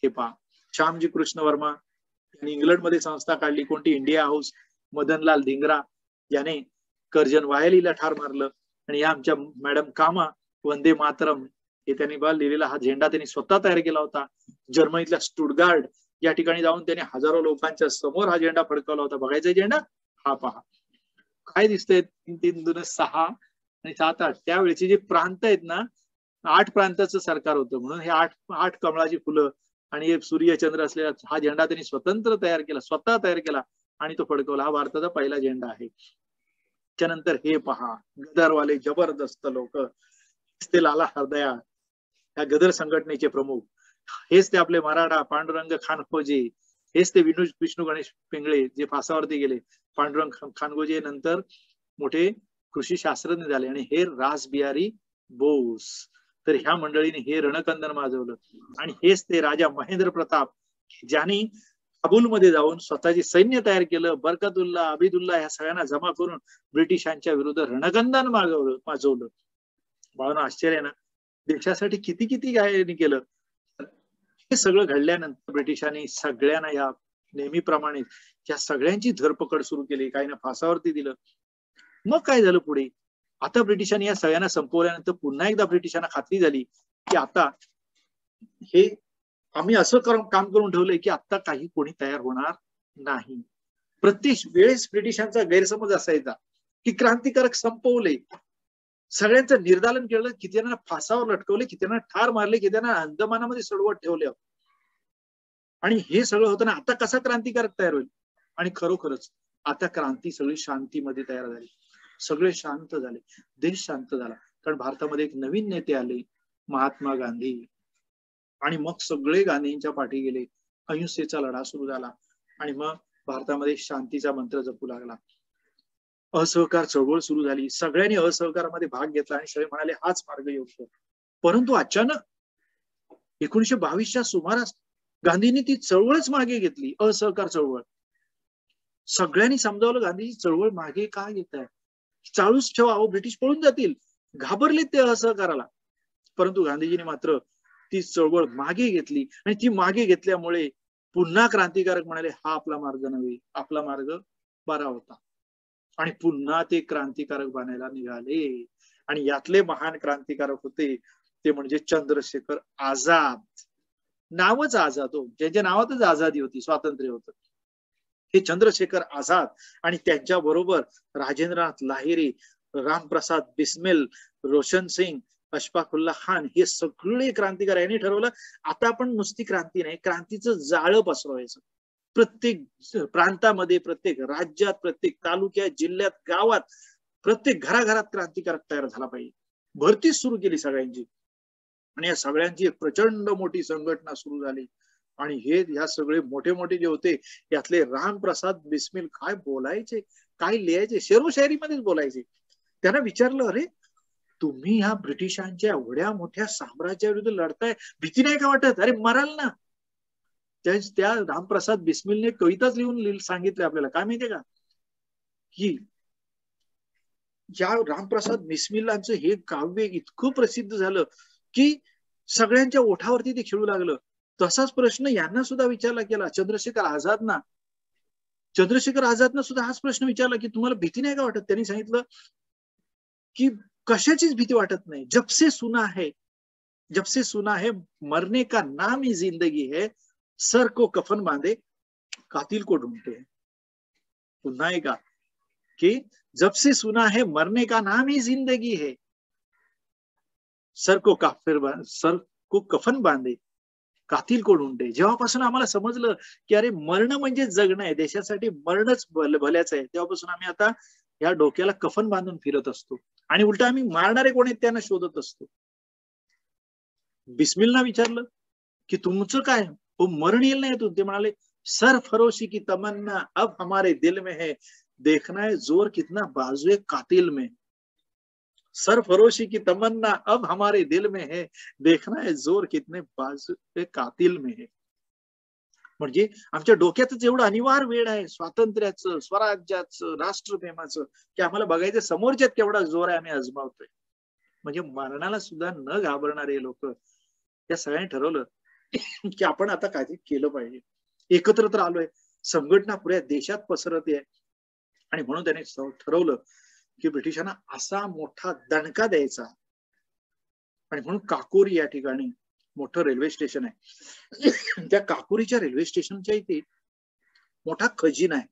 हे पहा, श्यामजी कृष्ण वर्मा यांनी इंग्लंडमध्ये संस्था काढली कोणती? India house. मदनलाल धिंगरा याने कर्जन वायलीला ठार मारलं. आणि या आमच्या मॅडम कामा वंदे मातरम हे त्यांनी लिहिलेला हा झेंडा त्यांनी स्वतः तयार केला होता. जर्मनीतल्या स्टुटगार्ड या ठिकाणी जाऊन त्याने हजारो लोकांच्या समोर हा झेंडा फडकवला होता. बघायचा झेंडा हा पहा. काय दिसतंय? 3-3-2-6 आणि 7-8 त्यावेळेचे जे प्रांत आहेत ना, 8 प्रांताचं सरकार होतं. म्हणून हे 8 कमळाची फुलं आणि सूर्यचंद्र असलेला हा झेंडा त्यांनी स्वतंत्र तयार केला, स्वतः तयार केला आणि तो फडकवला. हा भारताचा पहिला झेंडा आहे. त्यानंतर हे पहा, गदरवाले जबरदस्त लोक. ते लाला हरदया या गदर संघटनेचे प्रमुख. हेच ते आपले मराठा पांडुरंग खानखोजे. हेच ते विष्णू गणेश पिंगळे जे फासावरती गेले. पांडुरंग खानखोजे नंतर मोठे कृषी शास्त्रज्ञ झाले. आणि हे रासबिहारी बोस. तर ह्या मंडळीने हे रणकंदन माजवलं. आणि हेच ते राजा महेंद्र प्रताप ज्यांनी काबूलमध्ये जाऊन स्वतःचे सैन्य तयार केलं. बरकतुल्ला, अबिदुल्ला ह्या सगळ्यांना जमा करून ब्रिटिशांच्या विरुद्ध रणकंदन माजवलं. बाळांनो, आश्चर्य ना, देशासाठी किती किती काय केलं. हे सगळं घडल्यानंतर ब्रिटिशांनी सगळ्यांना या नेहमीप्रमाणे या सगळ्यांची धरपकड सुरू केली. काहींना फासावरती दिलं. मग काय झालं पुढे? आता ब्रिटिशांनी या सगळ्यांना संपवल्यानंतर पुन्हा एकदा ब्रिटिशांना खात्री झाली की आता हे आम्ही असं काम करून ठेवलंय की आता काही कोणी तयार होणार नाही. प्रत्येक वेळेस ब्रिटिशांचा गैरसमज असायचा की क्रांतिकारक संपवले, सगळ्यांचं निर्दालन केलं, कितींना फासावर लटकवले, कितींना ठार मारले, कितींना अंदमानामध्ये सोडवत ठेवले. आणि हे सगळं होतं. आता कसा क्रांतिकारक तयार होईल? आणि खरोखरच आता क्रांती सगळी शांतीमध्ये तयार झाली. सगळे शांत झाले, देश शांत झाला. कारण भारतामध्ये एक नवीन नेते आले, महात्मा गांधी. आणि मग सगळे गांधींच्या पाठी गेले. अहिंसेचा लढा सुरू झाला. आणि मग भारतामध्ये शांतीचा मंत्र जपू लागला. असहकार चळवळ सुरू झाली. सगळ्यांनी असहकारामध्ये भाग घेतला आणि सगळे म्हणाले हाच मार्ग योग्य. परंतु अचानक 1922च्या सुमारास गांधींनी ती चळवळच मागे घेतली, असहकार चळवळ. सगळ्यांनी समजावलं गांधीजी चळवळ मागे का घेत आहे, चालूच ठेवा, अहो ब्रिटिश पळून जातील. घाबरले ते असहकाराला. परंतु गांधीजींनी मात्र ती चळवळ मागे घेतली. आणि ती मागे घेतल्यामुळे पुन्हा क्रांतिकारक म्हणाले हा आपला मार्ग नव्हे, आपला मार्ग बरा होता. आणि पुन्हा ते क्रांतिकारक बनायला निघाले. आणि यातले महान क्रांतिकारक होते ते म्हणजे चंद्रशेखर आझाद. नावच आझाद हो, ज्यांच्या नावातच आझादी होती, स्वातंत्र्य होतं. हे चंद्रशेखर आझाद आणि त्यांच्या बरोबर राजेंद्रनाथ लाहिरी, रामप्रसाद बिस्मिल, रोशन सिंग, अशफाकुल्ला खान हे सगळे क्रांतिकारक. यांनी ठरवलं आता आपण नुसती क्रांती नाही, क्रांतीचं जाळं पसरवायचं. प्रत्येक प्रांतामध्ये, प्रत्येक राज्यात, प्रत्येक तालुक्यात, जिल्ह्यात, गावात, प्रत्येक घराघरात क्रांतिकारक तयार झाला पाहिजे. भरतीच सुरू केली सगळ्यांची. आणि या सगळ्यांची एक प्रचंड मोठी संघटना सुरू झाली. आणि हे या सगळे मोठे मोठे जे होते यातले रामप्रसाद बिस्मिल काय बोलायचे, काय लिहायचे, शेरोशायरीमध्येच बोलायचे. त्यांना विचारलं, अरे तुम्ही ह्या ब्रिटिशांच्या एवढ्या मोठ्या साम्राज्याविरुद्ध लढताय, भीती नाही का वाटत? अरे मराल ना. त्या रामप्रसाद बिस्मिलने कविताच लिहून सांगितले आपल्याला. काय माहितीये का की या रामप्रसाद बिस्मिलांचं हे काव्य इतकं प्रसिद्ध झालं की सगळ्यांच्या ओठावरती ते खेळू लागलं. तसाच प्रश्न यांना सुद्धा विचारला गेला, चंद्रशेखर आझादना. चंद्रशेखर आझादना सुद्धा हाच प्रश्न विचारला की तुम्हाला भीती नाही का वाटत? त्यांनी सांगितलं की कशाचीच भीती वाटत नाही. जब से सुना है मरने का नाम ही जिंदगी है, सर को कफन बांधे कातिल को ढूंढते हैं. पुन्हा एकदा की जब से सुना है मरने का नाम ही जिंदगी है, सर को कफन बांधे कातिल को ढूंढते. जेव्हापासून आम्हाला समजलं की अरे मरण म्हणजे जगणं आहे, देशासाठी मरणच भल्याचं आहे, तेव्हापासून आम्ही आता या डोक्याला कफन बांधून फिरत असतो. आणि उलट आम्ही मारणारे कोण आहेत त्यांना शोधत असतो. बिस्मिलना विचारलं की तुमचं काय, हो मरण येईल नाही यातून? ते म्हणाले सरफरोशी की तमन्ना अब हमारे दिल में है, देखना है जोर कितना बाजुए कातिल में। सरफरोशी की तमन्ना अब हमारे दिल में है, देखना है जोर कितने बाजुए कातिल में है। म्हणजे आमच्या डोक्यातच एवढं अनिवार्य वेळ आहे स्वातंत्र्याचं, स्वराज्याचं, राष्ट्रप्रेमाचं, की आम्हाला बघायचं समोरच्यात केवढा जोर आहे आम्ही आजमावतोय. म्हणजे मरणाला सुद्धा न घाबरणारे लोक या सगळ्यांनी ठरवलं की आपण आता काहीतरी केलं पाहिजे. एकत्र तर आलोय, संघटना पुऱ्या देशात पसरते आहे, आणि म्हणून त्याने ठरवलं की ब्रिटिशांना असा मोठा दणका द्यायचा. आणि म्हणून काकोरी या ठिकाणी मोठं रेल्वे स्टेशन आहे. त्या काकोरीच्या रेल्वे स्टेशनच्या इथे मोठा खजिना आहे,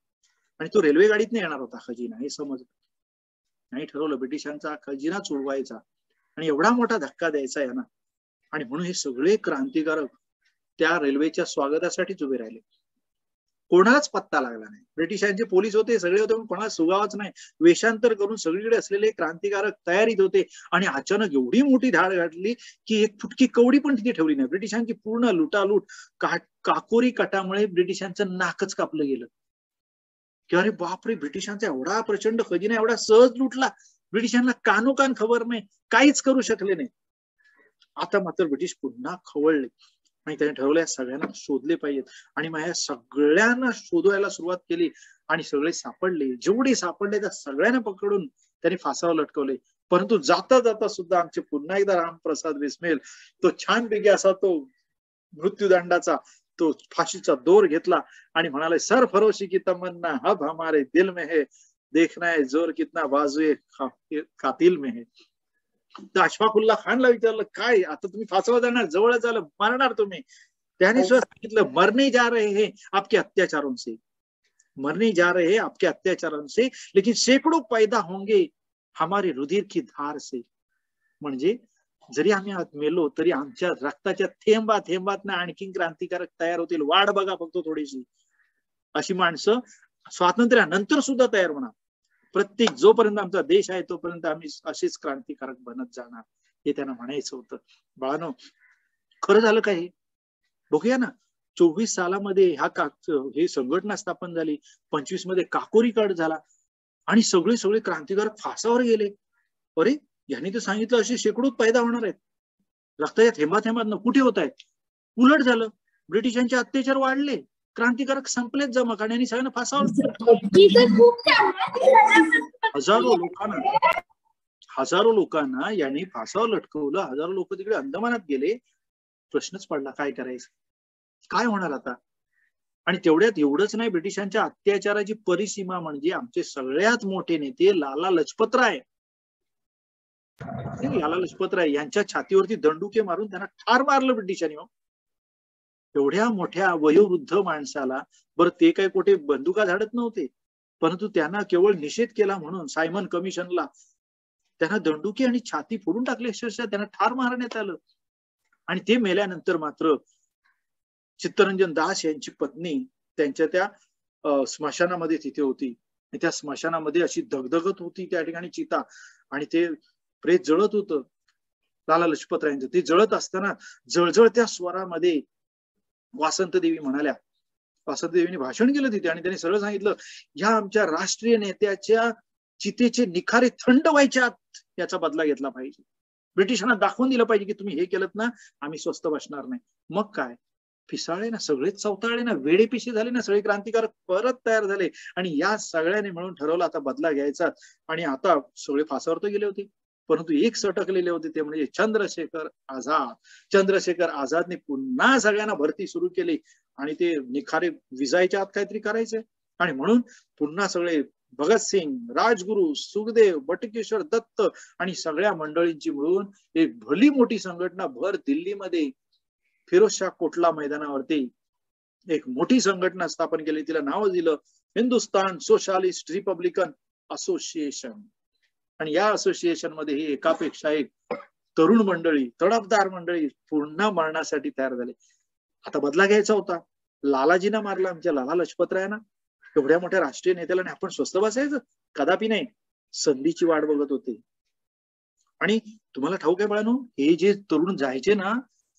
आणि तो रेल्वे गाडीतनं येणार होता खजिना, हे समजलं. आणि ठरवलं ब्रिटिशांचा खजिना चोरवायचा आणि एवढा मोठा धक्का द्यायचा यांना. आणि म्हणून हे सगळे क्रांतिकारक त्या रेल्वेच्या स्वागतासाठीच उभे राहिले. कोणालाच पत्ता लागला नाही. ब्रिटिशांचे पोलीस होते, सगळे होते, पण कोणाला सुगावच नाही. वेषांतर करून सगळीकडे असलेले क्रांतिकारक तयारीत होते. आणि अचानक एवढी मोठी धाड घातली की एक फुटकी कवडी पण तिथे ठेवली नाही. ब्रिटिशांची पूर्ण लुटालूट, काकोरी कटामुळे ब्रिटिशांचं नाकच कापलं गेलं. की अरे बापरे, ब्रिटिशांचा एवढा प्रचंड खजिना एवढा सहज लुटला, ब्रिटिशांना कानोकान खबर नाही, काहीच करू शकले नाही. आता मात्र ब्रिटिश पुन्हा खवळले आणि त्याने ठरवलं या सगळ्यांना शोधले पाहिजेत. आणि मग या सगळ्यांना शोधायला सुरुवात केली आणि सगळे सापडले. जेवढे सापडले त्या सगळ्यांना पकडून त्यांनी फासावर लटकवले. परंतु जाता जाता सुद्धा आमचे पुन्हा एकदा रामप्रसाद बिस्मिल तो छानपैकी असा तो मृत्यूदंडाचा तो फाशीचा दोर घेतला आणि म्हणाले, सरफरोशी की तमन्ना अब हमारे दिल में है, देखना है जोर कितना बाजुए कातिल में है. तर अशफाकुल्ला खानला विचारलं, काय आता तुम्ही फासावर जाणार, जवळच आलं, मरणार तुम्ही. त्याने सुद्धा सांगितलं, मरने जा रहे हैं आपके अत्याचारों से, मरने जा रहे हैं आपके अत्याचारों से, लेकिन सैकड़ों पैदा होंगे हमारे रुधिर की धार से. म्हणजे जरी आम्ही मेलो तरी आमच्या रक्ताच्या थेंबा थेंबात आणखी क्रांतिकारक तयार होतील, वाढ बघा फक्त थोडीशी. अशी माणसं स्वातंत्र्यानंतर सुद्धा तयार होणार. प्रत्येक जोपर्यंत आमचा देश आहे तोपर्यंत आम्ही असेच क्रांतिकारक बनत जाणार, हे त्यांना म्हणायचं होतं. बाळांनो, खरं झालं काय हे बघूया ना. 24 सालामध्ये हे संघटना स्थापन झाली, 25 मध्ये काकोरी काढ झाला आणि सगळे क्रांतिकारक फासावर गेले. अरे, यांनी तर सांगितलं असे शेकडो पैदा होणार आहेत, रक्ताच्या थेंबा थेंबात कुठे होत आहेत. उलट झालं, ब्रिटिशांचे अत्याचार वाढले, क्रांतिकारक संपलेच जमक आणि सगळ्यांना फासावर. हजारो लोकांना यांनी फासावर लटकवलं. हजारो लोक तिकडे अंदमानात गेले. प्रश्नच पडला, काय करायचं, काय होणार आता. आणि तेवढ्यात एवढंच नाही, ब्रिटिशांच्या अत्याचाराची परिसीमा म्हणजे आमचे सगळ्यात मोठे नेते लाला लजपतराय. लाला लजपतराय यांच्या छातीवरती दंडुके मारून त्यांना ठार मारलं ब्रिटिशांनी. एवढ्या मोठ्या वयोवृद्ध माणसाला, बरं ते काही कुठे बंदुका झाडत नव्हते, परंतु त्यांना केवळ निषेध केला म्हणून सायमन कमिशनला त्यांना दंडुके आणि छाती फोडून टाकले. अक्षरशः त्यांना ठार मारण्यात आलं. आणि ते मेल्यानंतर मात्र चित्तरंजन दास यांची पत्नी त्यांच्या त्या स्मशानामध्ये तिथे होती. त्या स्मशानामध्ये अशी दगदगत होती त्या ठिकाणी चिता, आणि ते प्रेत जळत होतं लाला लजपतरायांचं. ते जळत असताना जळजळत्या स्वरामध्ये वासंत देवी म्हणाल्या, वासंत देवीने भाषण केलं तिथे आणि त्यांनी सरळ सांगितलं, ह्या आमच्या राष्ट्रीय नेत्याच्या चितेचे निखारे थंड व्हायच्या आत याचा बदला घेतला पाहिजे. ब्रिटिशांना दाखवून दिलं पाहिजे की तुम्ही हे केलं ना, आम्ही स्वस्त बसणार नाही. मग काय, पिसाळे ना, सगळेच चौताळे ना, वेडेपिशे झाले ना, सगळे क्रांतिकारक परत तयार झाले. आणि या सगळ्यांनी मिळून ठरवलं आता बदला घ्यायचा. आणि आता सगळे फासावर तर गेले होते, परंतु एक सटकलेले होते, ते म्हणजे चंद्रशेखर आझाद. चंद्रशेखर आझादने पुन्हा सगळ्यांना भरती सुरू केली आणि ते निखारे विजायच्या आत काहीतरी करायचंय. आणि म्हणून पुन्हा सगळे भगतसिंग, राजगुरू, सुखदेव, बटुकेश्वर दत्त आणि सगळ्या मंडळींची मिळून एक भली मोठी संघटना भर दिल्लीमध्ये फिरोजशाह कोटला मैदानावरती एक मोठी संघटना स्थापन केली. तिला नाव दिलं हिंदुस्तान सोशलिस्ट रिपब्लिकन असोसिएशन. आणि या असोसिएशन मध्ये ही एकापेक्षा एक तरुण मंडळी, तडफदार मंडळी पुन्हा मरणासाठी तयार झाले. आता बदला घ्यायचा होता. लालाजीना मारला, आमच्या लाला लजपतरायांना, एवढ्या मोठ्या राष्ट्रीय नेत्याला, आणि आपण स्वस्त बसायचं कदापि नाही. संधीची वाट बघत होते. आणि तुम्हाला ठाऊक आहे बाळांनो, हे जे तरुण जायचे ना,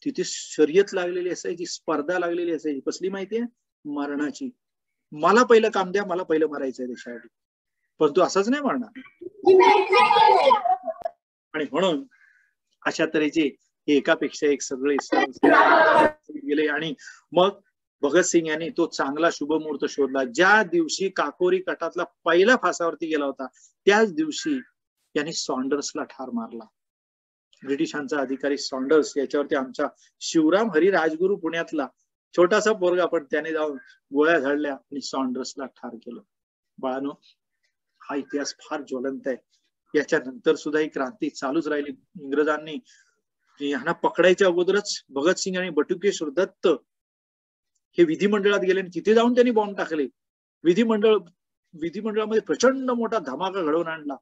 तिथे शर्यत लागलेली असायची, स्पर्धा लागलेली असायची. कसली माहितीये, मरणाची. मला पहिलं काम द्या, मला पहिलं मरायचंय देशासाठी. परंतु असंच नाही मरणार. आणि म्हणून अशा तऱ्हेचे एकापेक्षा एक सगळे गेले. आणि मग भगतसिंग यांनी तो चांगला शुभमुहूर्त शोधला. ज्या दिवशी काकोरी कटातला पहिला फासावरती गेला होता त्याच दिवशी यांनी सॉन्डर्सला ठार मारला. ब्रिटिशांचा अधिकारी सॉन्डर्स, याच्यावरती आमचा शिवराम हरी राजगुरू पुण्यातला छोटासा पोरगा, पण त्याने जाऊन गोळ्या झाडल्या आणि सॉन्डर्सला ठार केलं. बाळानो, हा इतिहास फार ज्वलंत आहे. याच्यानंतर सुद्धा ही क्रांती चालूच राहिली. इंग्रजांनी यांना पकडायच्या अगोदरच भगतसिंग आणि बटुकेश्वर दत्त हे विधिमंडळात गेले आणि तिथे जाऊन त्यांनी बॉम्ब टाकले. विधिमंडळामध्ये प्रचंड मोठा धमाका घडवून आणला.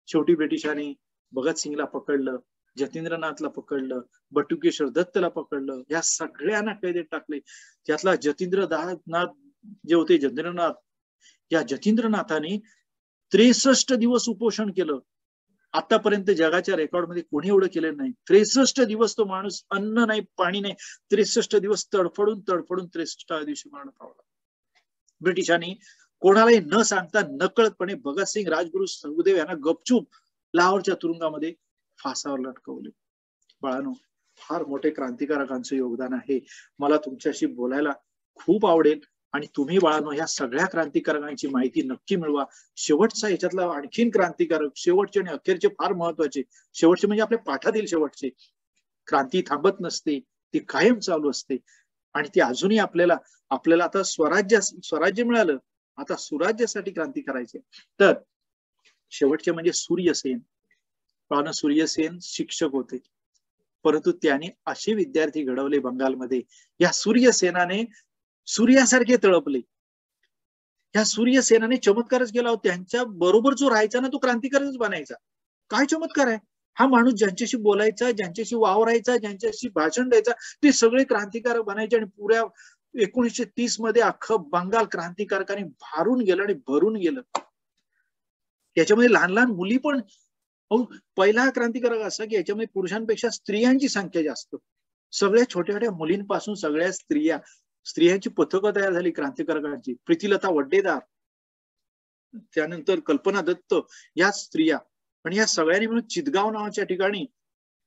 शेवटी ब्रिटिशांनी भगतसिंगला पकडलं, जतींद्रनाथला पकडलं, बटुकेश्वर दत्तला पकडलं, या सगळ्यांना कैदेत टाकले. त्यातला जतींद्रनाथ जे होते, जतींद्रनाथ, या जतींद्रनाथाने 63 दिवस उपोषण केलं. आतापर्यंत जगाच्या रेकॉर्डमध्ये कोणी एवढं केलेलं नाही. 63 दिवस तो माणूस अन्न नाही, पाणी नाही, 63 दिवस तडफडून 63व्या दिवशी मरण पावला. ब्रिटिशांनी कोणालाही न सांगता नकळतपणे भगतसिंग, राजगुरू, सुखदेव यांना गपचूप लाहोरच्या तुरुंगामध्ये फासावर लटकवले. बाळानो, फार मोठे क्रांतिकारकांचं योगदान आहे. मला तुमच्याशी बोलायला खूप आवडेल आणि तुम्ही बाळानो ह्या सगळ्या क्रांतिकारकांची माहिती नक्की मिळवा. शेवटचा याच्यातला आणखीन क्रांतिकारक, शेवटचे आणि अखेरचे फार महत्वाचे. शेवटचे म्हणजे आपल्या पाठातील शेवटचे. क्रांती थांबत नसते, ती कायम चालू असते आणि ती अजूनही आपल्याला आता स्वराज्य मिळालं, आता सुराज्यासाठी क्रांती करायची. तर शेवटचे म्हणजे सूर्यसेन. पाहणं, सूर्यसेन शिक्षक होते, परंतु त्यांनी असे विद्यार्थी घडवले बंगालमध्ये. या सूर्यसेनाने सूर्यासारखे तळपले. या सूर्यसेनाने चमत्कारच केला होता. त्यांच्या बरोबर जो राहायचा ना, तो क्रांतिकारकच बनायचा. काय चमत्कार आहे! हा माणूस ज्यांच्याशी बोलायचा, ज्यांच्याशी वावरायचा, ज्यांच्याशी भाषण द्यायचा, ते सगळे क्रांतिकारक बनायचे. आणि पुऱ्या 1930 मध्ये अख्खं बंगाल क्रांतिकारकांनी भारून गेलं आणि भरून गेलं. याच्यामध्ये लहान लहान मुली पण. पहिला क्रांतिकारक असा की याच्यामध्ये पुरुषांपेक्षा स्त्रियांची संख्या जास्त. सगळ्या छोट्या छोट्या मुलींपासून सगळ्या स्त्रियांची पथकं तयार झाली क्रांतिकारकांची. प्रीतिलता वड्डेदार, त्यानंतर कल्पना दत्त, या स्त्रिया. आणि या सगळ्यांनी मिळून चितगाव नावाच्या ठिकाणी,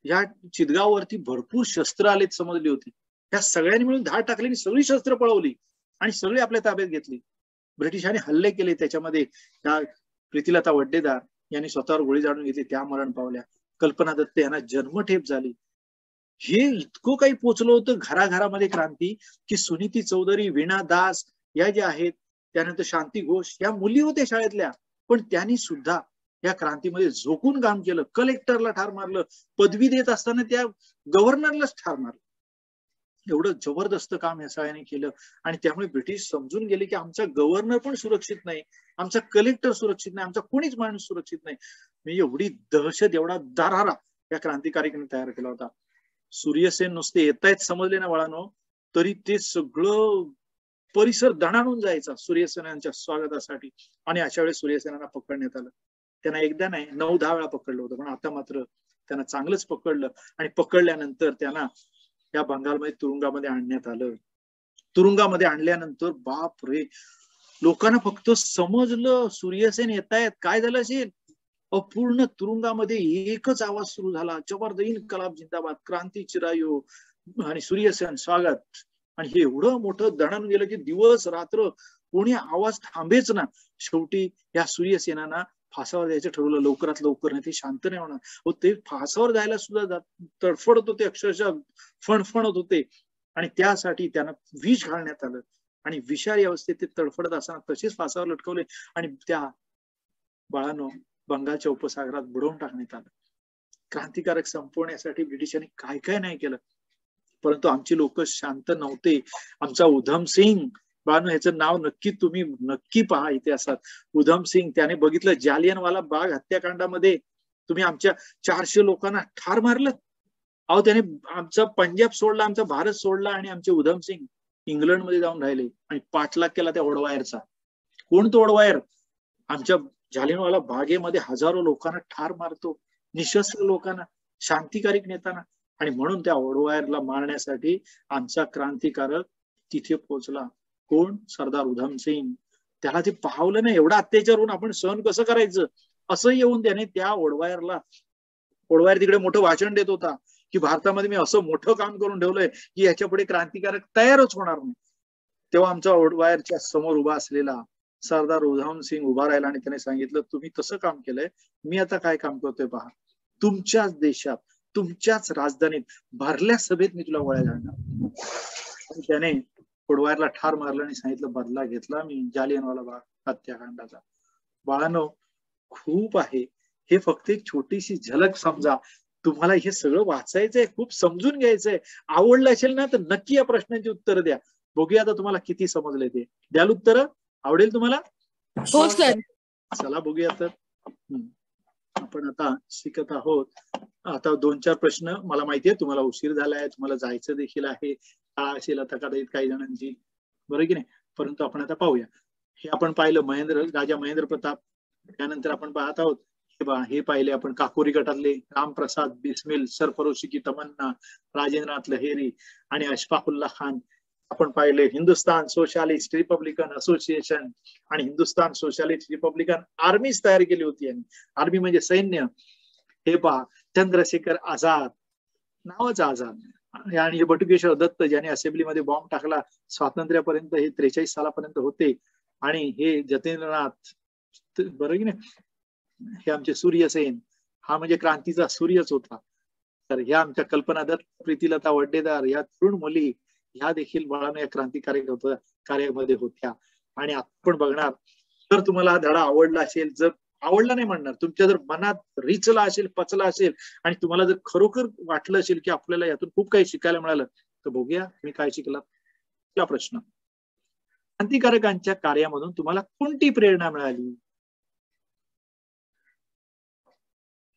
या चितगाववरती भरपूर शस्त्र आलेत समजली होती. या सगळ्यांनी मिळून धाड टाकली आणि सगळी शस्त्र पळवली आणि सगळी आपल्या ताब्यात घेतली. ब्रिटिशांनी हल्ले केले. त्याच्यामध्ये त्या प्रीतिलता वड्डेदार यांनी स्वतःवर गोळी झाडून घेतली, त्या मरण पावल्या. कल्पना दत्त यांना जन्मठेप झाली. हे इतकं काही पोचलं होतं घराघरामध्ये क्रांती, की सुनीती चौधरी, वीणा दास या ज्या आहेत, त्यानंतर शांती घोष, या मुली होत्या शाळेतल्या, पण त्यांनी सुद्धा या क्रांतीमध्ये झोकून काम केलं. कलेक्टरला ठार मारलं, पदवी देत असताना त्या गव्हर्नरलाच ठार मारलं. एवढं जबरदस्त काम या सगळ्यांनी केलं. आणि त्यामुळे ब्रिटिश समजून गेले की आमचा गव्हर्नर पण सुरक्षित नाही, आमचा कलेक्टर सुरक्षित नाही, आमचा कोणीच माणूस सुरक्षित नाही. म्हणजे एवढी दहशत, एवढा दरारा या क्रांतिकारकांनी तयार केला होता. सूर्यसेन नुसते येतायत समजले ना बाळांनो, तरी ते सगळं परिसर दणाणून जायचा सूर्यसेनांच्या स्वागतासाठी. आणि अशा वेळेस सूर्यसेनांना पकडण्यात आलं. त्यांना एकदा नाही 9-10 वेळा पकडलं होतं, पण आता मात्र त्यांना चांगलंच पकडलं. आणि पकडल्यानंतर त्यांना या बंगालमध्ये तुरुंगामध्ये आणण्यात आलं. तुरुंगामध्ये आणल्यानंतर बाप रे, लोकांना फक्त समजलं सूर्यसेन येत आहेत, काय झालं असेल. पूर्ण तुरुंगामध्ये एकच आवाज सुरू झाला, जबरदस्त इन्कलाब जिंदाबाद, क्रांती चिरायू आणि सूर्यसेन स्वागत. आणि हे एवढं मोठं दणाणून गेलं की दिवस रात्र कोणी आवाज थांबेच ना. शेवटी या सूर्यसेनांना फासावर जायचं ठरवलं, लवकरात लवकर, नाही ते शांत नाही होणार. ते फासावर जायला सुद्धा तडफडत होते, अक्षरशः फणफणत होते. आणि त्यासाठी त्यांना विष घालण्यात आलं आणि विषारी अवस्थेत ते तडफडत असताना तसेच फासावर लटकवले. आणि त्या बाळांनो बंगालच्या उपसागरात बुडवून टाकण्यात आलं. क्रांतिकारक संपवण्यासाठी ब्रिटिशांनी काय काय नाही केलं, परंतु आमची लोक शांत नव्हते. आमचा उधम सिंग, बाळांनो ह्याचं नाव तुम्ही नक्की पहा इतिहासात. उधम सिंग, त्याने बघितलं जालियनवाला बाग हत्याकांडामध्ये तुम्ही आमच्या 400 लोकांना ठार मारलं. अहो, त्याने आमचा पंजाब सोडला, आमचा भारत सोडला आणि आमचे उधम सिंग इंग्लंडमध्ये जाऊन राहिले आणि पाठलाग केला त्या ओडवायरचा. कोण तो ओडवायर? आमच्या जालियनवाला बागेमध्ये हजारो लोकांना ठार मारतो, निशस्त्र लोकांना, शांतिकारिक नेत्यांना. आणि म्हणून त्या ओडवायरला मारण्यासाठी आमचा क्रांतिकारक तिथे पोहोचला. कोण? सरदार उधम सिंग. त्याला ते पावलं नाही, एवढा अत्याचार होऊन आपण सहन कसं करायचं असं येऊन त्याने त्या ओडवायर तिकडे मोठं भाषण देत होता की भारतामध्ये मी असं मोठं काम करून ठेवलंय की याच्या पुढे क्रांतिकारक तयारच होणार नाही. तेव्हा आमचा ओडवायरच्या समोर उभा असलेला सरदार उधम सिंग उभा राहिला आणि त्याने सांगितलं, तुम्ही तसं काम केलंय, मी आता काय काम करतोय पहा. तुमच्याच देशात, तुमच्याच राजधानीत भरल्या सभेत मी तुला गोळ्या घालणार. त्याने ओडवायरला ठार मारलं आणि सांगितलं, बदला घेतला मी जालियनवाला बाग हत्याकांडाचा. बाळांनो, खूप आहे. हे फक्त एक छोटीशी झलक समजा. तुम्हाला हे सगळं वाचायचंय, खूप समजून घ्यायचंय. आवडलं असेल ना तर नक्की या प्रश्नांची उत्तर द्या. बघूया आता तुम्हाला किती समजले ते. द्याल उत्तर? आवडेल तुम्हाला? हो सर. चला बघूया तर. आपण आता शिकत आहोत. आता 2-4 प्रश्न. मला माहितीये तुम्हाला उशीर झालाय, तुम्हाला जायचं देखील आहे. शाळा असेल आता कदाचित काही जणांची, बरोबर की नाही? परंतु आपण आता पाहूया. हे आपण पाहिलं राजा महेंद्र प्रताप. त्यानंतर आपण पाहत आहोत हे पाहिले आपण काकोरी गटातले रामप्रसाद बिस्मिल, सरफरोशी की तमन्ना, राजेंद्रनाथ लहेरी आणि अशफाकुल्ला खान. आपण पाहिले हिंदुस्तान सोशलिस्ट रिपब्लिकन असोसिएशन आणि हिंदुस्तान सोशलिस्ट रिपब्लिकन आर्मीच तयार केली होती. आणि आर्मी म्हणजे सैन्य. हे पहा, चंद्रशेखर आझाद, नावाचा आझाद. आणि हे बटुकेश्वर दत्त ज्याने असेंब्लीमध्ये बॉम्ब टाकला. स्वातंत्र्यापर्यंत हे 43 सालापर्यंत होते. आणि हे जतेंद्रनाथ, बरोबर की नाही, हे आमचे सूर्यसेन. हा म्हणजे क्रांतीचा सूर्यच होता. तर ह्या आमच्या कल्पना दत्त, प्रीतिलता वड्डेदार, या तरुण मुली ह्या देखील बाळांना या क्रांतिकारक कार्यामध्ये होत्या. आणि आपण बघणार, जर तुम्हाला हा धडा आवडला असेल, जर आवडला नाही म्हणणार, तुमच्या जर मनात रिचला असेल, पचला असेल आणि तुम्हाला जर खरोखर वाटलं असेल की आपल्याला यातून खूप काही शिकायला मिळालं, तर बघूया मी काय शिकला. पहिला प्रश्न, क्रांतिकारकांच्या कार्यामधून तुम्हाला कोणती प्रेरणा मिळाली?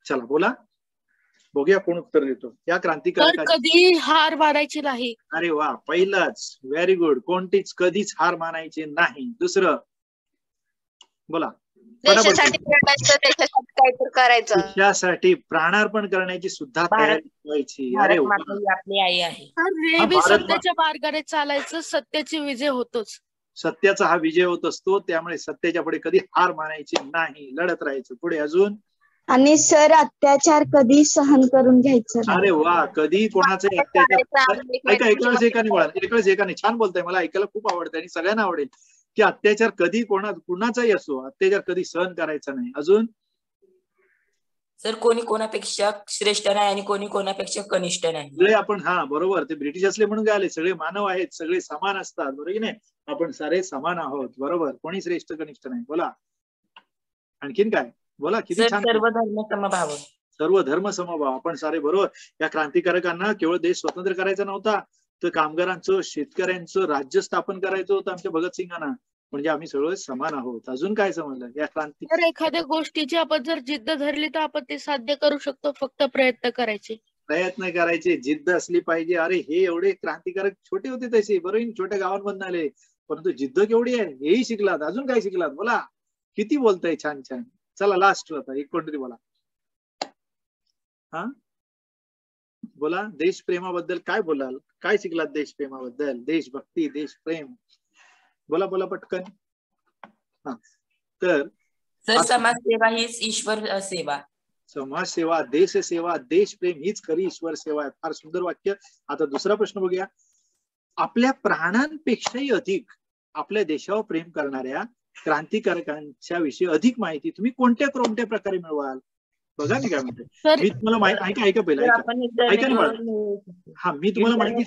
चला बोला, बघूया कोण उत्तर देतो. या क्रांतिकारक कधी हार मानायची नाही. अरे वा, पहिलाच, व्हेरी गुड. कोणतीच कधीच हार मानायची नाही. दुसरं बोला. देशासाठी काहीतरी करायचं, देशासाठी प्राणार्पण करण्याची सुद्धा तयारी व्हायची. अरे वा, आपली आई आहे. सत्याच्या मार्गाने चालायचं, सत्याची विजय होतोच. सत्याचा हा विजय होत असतो. त्यामुळे सत्याच्या पुढे कधी हार मानायची नाही, लढत राहायचं. पुढे अजून. आणि सर, अत्याचार कधी सहन करून घ्यायचं. अरे वा, कधी कोणाचे अत्याचार. एकाच एकाने छान बोलताय, मला ऐकायला खूप आवडतं आणि सगळ्यांना आवडेल की अत्याचार कधी कुणाचाही असो, अत्याचार कधी सहन करायचा नाही. अजून. सर, कोणी कोणापेक्षा श्रेष्ठ नाही आणि कोणी कोणापेक्षा कनिष्ठ नाही. सगळे आपण, हा बरोबर, ते ब्रिटिश असले म्हणून काय आले, सगळे मानव आहेत, सगळे समान असतात, बरोबर की नाही? आपण सारे समान आहोत, बरोबर. कोणी श्रेष्ठ कनिष्ठ नाही. बोला आणखीन काय, बोला. किती छान. सर्व धर्म समभाव. सर्व धर्म समभाव. आपण सारे बरोबर. या क्रांतिकारकांना केवळ देश स्वतंत्र करायचा नव्हता, तर कामगारांचं, शेतकऱ्यांचं राज्य स्थापन करायचं होतं आमच्या भगतसिंगांना. म्हणजे आम्ही सगळं समान आहोत. अजून काय समजलं या क्रांती? तर एखाद्या गोष्टीची आपण जर जिद्द धरली तर आपण ते साध्य करू शकतो, फक्त प्रयत्न करायचे, जिद्द असली पाहिजे. अरे हे एवढे क्रांतिकारक छोटे होते तसे, बरोबर, छोट्या गावांमधून आले, परंतु जिद्द केवढी आहे हेही शिकलात. अजून काय शिकलात? बोला. किती बोलताय छान छान. चला लास्ट आता एक कोणतरी बोला. हा बोला, देशप्रेमाबद्दल काय बोलाल? काय शिकलात देशप्रेमाबद्दल? देशभक्ती, देशप्रेम. बोला बोला पटकन. हा, तर समाजसेवा हीच ईश्वर सेवा. समाजसेवा, देशसेवा, देशप्रेम हीच खरी ईश्वर सेवा आहे. फार सुंदर वाक्य. आता दुसरा प्रश्न बघूया. आपल्या प्राणांपेक्षाही अधिक आपल्या देशावर प्रेम करणाऱ्या क्रांतिकारकांच्या विषयी अधिक माहिती तुम्ही कोणत्या प्रकारे मिळवाल? बघा मी काय म्हणते. मी तुम्हाला ऐका पहिला, ऐका ना. हा, मी तुम्हाला माहिती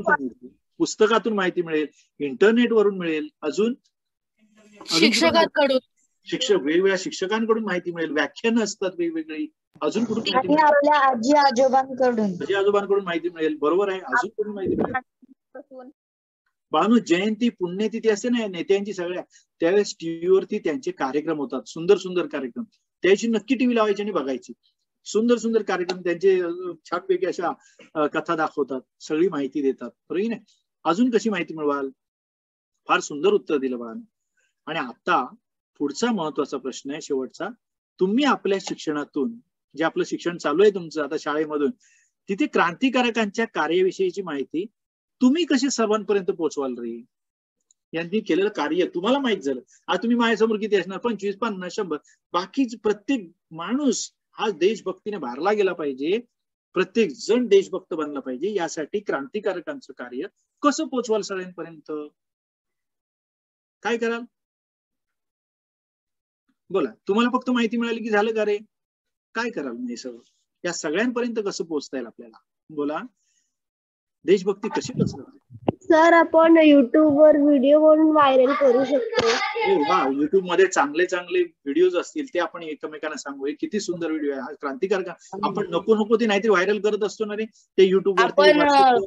सांगितली, पुस्तकातून माहिती मिळेल, इंटरनेट वरून मिळेल, अजून शिक्षकांकडून, वेगवेगळ्या शिक्षकांकडून माहिती मिळेल, व्याख्यानं असतात वेगवेगळी, अजून कुठून आपल्या आजी आजोबांकडून माहिती मिळेल. बरोबर आहे. अजून कुठून माहिती मिळेल? बानू, जयंती, पुण्यतिथी असते ना नेत्यांची सगळ्या, त्यावेळेस टीव्हीवरती त्यांचे कार्यक्रम होतात, सुंदर सुंदर कार्यक्रम. त्याची नक्की टीव्ही लावायची आणि बघायची. सुंदर सुंदर कार्यक्रम त्यांचे, छानपैकी अशा कथा दाखवतात, सगळी माहिती देतात, बरोबर नाही? अजून कशी माहिती मिळवाल? फार सुंदर उत्तर दिलं बाळांनो. आणि आता पुढचा महत्वाचा प्रश्न आहे, शेवटचा. तुम्ही आपल्या शिक्षणातून, जे आपलं शिक्षण चालू आहे तुमचं आता शाळेमधून, तिथे क्रांतिकारकांच्या कार्याविषयीची माहिती तुम्ही कसे सर्वांपर्यंत पोहोचवाल रे? यांनी केलेलं कार्य तुम्हाला माहित झालं. आज तुम्ही माझ्यासमोर किती असणार? 25, 50, 100. बाकीच प्रत्येक माणूस हा देशभक्तीने भारला गेला पाहिजे, प्रत्येक जण देशभक्त बनला पाहिजे. यासाठी क्रांतिकारकांचं कार्य कसं पोहोचवाल सगळ्यांपर्यंत? काय कराल? बोला. तुम्हाला फक्त माहिती मिळाली की झालं का रे? काय कराल म्हणजे सगळं? या सगळ्यांपर्यंत कसं पोहोचता येईल आपल्याला? बोला. देशभक्ती कशी पसरवाल? सर, आपण युट्यूब वर व्हिडिओ बनवून व्हायरल करू शकतो. वा, युट्यूब मध्ये चांगले चांगले व्हिडिओज असतील ते आपण एकमेकांना सांगू. हे किती सुंदर व्हिडिओ आहे. क्रांतिकारक आपण नको ते नाहीतरी व्हायरल करत असतो ना रे ते युट्यूब वर.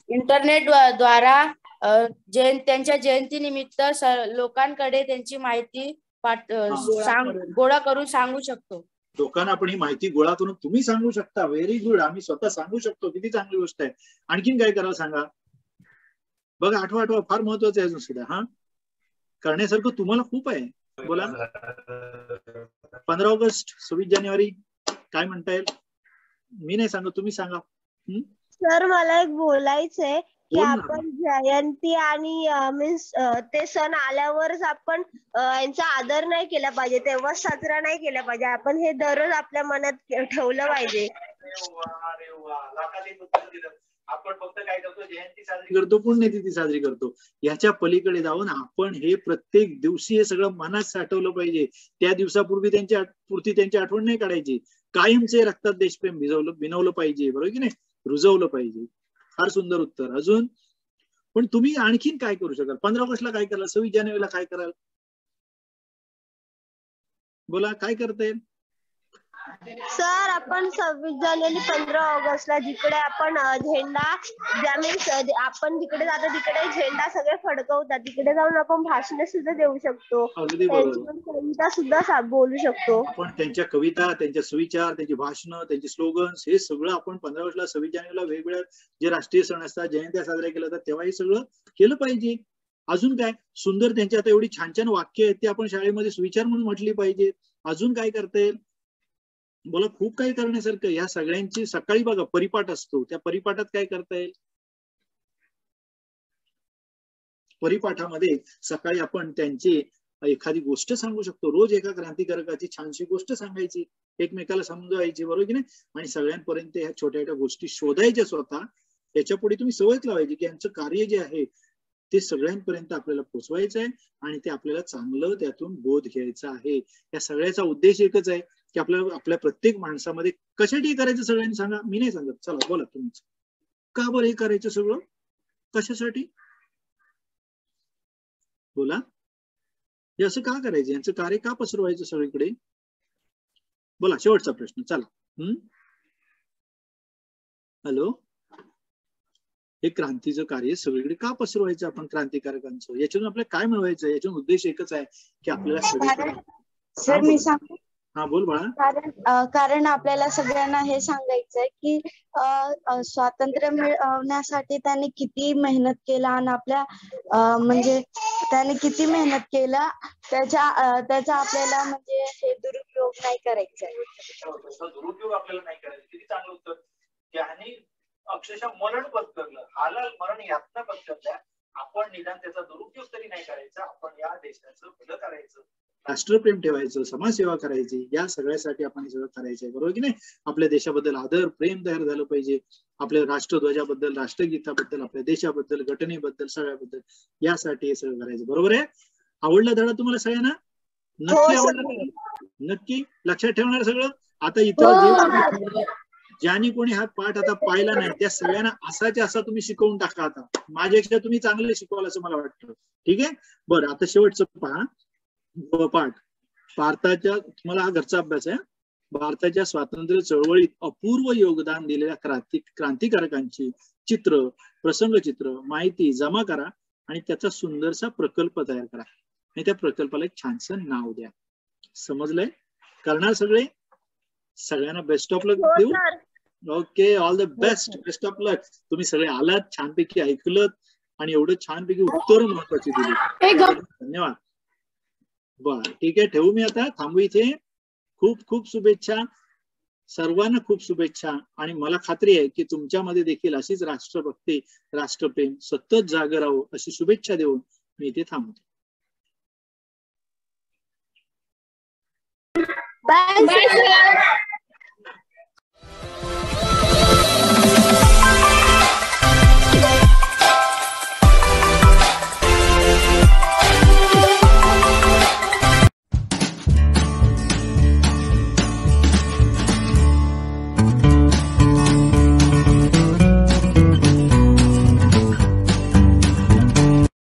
इंटरनेट द्वारा त्यांच्या जयंतीनिमित्त लोकांकडे त्यांची माहिती गोळा करून सांगू शकतो. लोकांना आपण ही माहिती गोळा करून तुम्ही सांगू शकता. Very good. आम्ही स्वतः सांगू शकतो. किती चांगली गोष्ट आहे. आणखीन काय करावं सांगा? बघा, आठवा फार महत्वाचं आहे अजून सुद्धा. हा, करण्यासारखं तुम्हाला खूप आहे. बोला. 15 ऑगस्ट, 26 जानेवारी काय म्हणता येईल? मी नाही सांगत, तुम्ही सांगा. सर, मला एक बोलायचंय की आपण जयंती आणि मीन्स ते सण आल्यावरच आपण यांचा आदर नाही केला पाहिजे, तेव्हाच साजरा नाही केला पाहिजे. आपण हे दररोज आपल्या मनात ठेवलं पाहिजे. आपण फक्त काय करतो? जयंती साजरी करतो, पुण्यतिथी साजरी करतो. याच्या पलीकडे जाऊन आपण हे प्रत्येक दिवशी हे सगळं मनात साठवलं पाहिजे. त्या दिवसापूर्वी त्यांची आठवण नाही काढायची. कायमचे रक्तात देशप्रेम भिनवलं पाहिजे. बरोबर की नाही? रुजवलं पाहिजे. फार सुंदर उत्तर. अजून पण तुम्ही आणखीन काय करू शकाल? 15 ऑगस्टला काय कराल? 26 जानेवारीला काय कराल? बोला, काय करता येईल? सर, आपण 26 जानेवारी 15 ऑगस्टला जिकडे आपण झेंडा आपण जिकडे जातो तिकडे झेंडा सगळे फडकवतात, तिकडे जाऊन आपण भाषण सुद्धा देऊ शकतो. कविता सुद्धा बोलू शकतो. आपण त्यांच्या कविता, त्यांच्या सुविचार, त्यांची भाषणं, त्यांची स्लोगन्स हे सगळं आपण 15 ऑगस्टला 26 जानेवारीला वेगवेगळ्या जे राष्ट्रीय सण असतात, जयंत्या साजऱ्या केल्या जातात तेव्हा हे सगळं केलं पाहिजे. अजून काय सुंदर त्यांची आता एवढी छान छान वाक्य आहेत ते आपण शाळेमध्ये सुविचार म्हणून म्हटली पाहिजे. अजून काय करता येईल? बोला. खूप काही करण्यासारखं. या सगळ्यांची सकाळी बघा परिपाठ असतो, त्या परिपाठात काय करता येईल? परिपाठामध्ये सकाळी आपण त्यांची एखादी गोष्ट सांगू शकतो. रोज एका क्रांतिकारकाची छानशी गोष्ट सांगायची, एकमेकाला समजायची. बरोबर की नाही? आणि सगळ्यांपर्यंत ह्या छोट्या छोट्या गोष्टी शोधायच्या स्वतः. त्याच्या पुढे तुम्ही सवयच लावायची की यांचं कार्य जे आहे ते सगळ्यांपर्यंत आपल्याला पोहोचवायचं आहे आणि ते आपल्याला चांगलं त्यातून बोध घ्यायचा आहे. या सगळ्याचा उद्देश एकच आहे की आपल्या प्रत्येक माणसामध्ये कशासाठी करायचं सगळ्यांनी सांगा. मी नाही सांगत. चला बोला तुम्हीच. का बरं हे करायचं सगळं? कशासाठी? बोला. हे असं का करायचं? यांचं कार्य का पसरवायचं सगळीकडे? बोला. शेवटचा प्रश्न. चला. हॅलो. हे क्रांतीचं कार्य सगळीकडे का पसरवायचं आपण क्रांतिकारकांचं? याच्यातून आपल्याला काय मिळवायचं? याच्यातून उद्देश एकच आहे की आपल्याला सगळीकडे. सर, मी सांगू? हा, बोल बाळा. कारण आपल्याला सगळ्यांना हे सांगायचंय की स्वातंत्र्य मिळवण्यासाठी त्यांनी किती मेहनत केला आणि आपल्या म्हणजे त्याने किती मेहनत केला त्याचा आपल्याला म्हणजे हे दुरुपयोग नाही करायचा. दुरुपयोग आपल्याला नाही करायचा. किती चांगलं उत्तर. त्याने अक्षरशः मरण पत्करलं, हालाल मरण यातना पत्करल्या. आपण निदान त्याचा दुरुपयोग तरी नाही करायचा. आपण या देशाचं भलं करायचं, राष्ट्रप्रेम ठेवायचं, समाजसेवा करायची. या सगळ्यासाठी आपण हे सगळं करायचंय. बरोबर की नाही? आपल्या देशाबद्दल आदर प्रेम तयार झालं पाहिजे. आपल्या राष्ट्रध्वजाबद्दल, राष्ट्रगीताबद्दल, आपल्या देशाबद्दल, घटनेबद्दल, सगळ्याबद्दल यासाठी हे सगळं करायचं. बरोबर आहे? आवडला धडा तुम्हाला सगळ्यांना? नक्की आवडला? नक्की लक्षात ठेवणार सगळं? आता इथं ज्यांनी कोणी हा पाठ आता पाहिला नाही त्या सगळ्यांना असाच्या असा तुम्ही शिकवून टाका. आता माझ्यापेक्षा तुम्ही चांगले शिकवाल असं मला वाटतं. ठीक आहे? बरं, आता शेवटचं पहा पाठ. भारताच्या, तुम्हाला हा घरचा अभ्यास आहे. भारताच्या स्वातंत्र्य चळवळीत अपूर्व योगदान दिलेल्या क्रांतिकारकांची चित्र, प्रसंगचित्र, माहिती जमा करा आणि त्याचा सुंदरसा प्रकल्प तयार करा आणि त्या प्रकल्पाला एक छानसं नाव द्या. समजलंय? करणार सगळे? सगळ्यांना बेस्ट ऑफ लक देऊ. Okay, all the best. Best of luck. तुम्ही सगळे आलात, छानपैकी ऐकलत आणि एवढं छानपैकी उत्तर महत्वाची दिली. धन्यवाद. बर, ठीक आहे. ठेवू मी आता? थांबू इथे. खूप खूप शुभेच्छा. सर्वांना खूप शुभेच्छा आणि मला खात्री आहे की तुमच्यामध्ये देखील अशीच राष्ट्रभक्ती राष्ट्रप्रेम सतत जागे राहो अशी शुभेच्छा देऊन मी इथे थांबतो. बाय.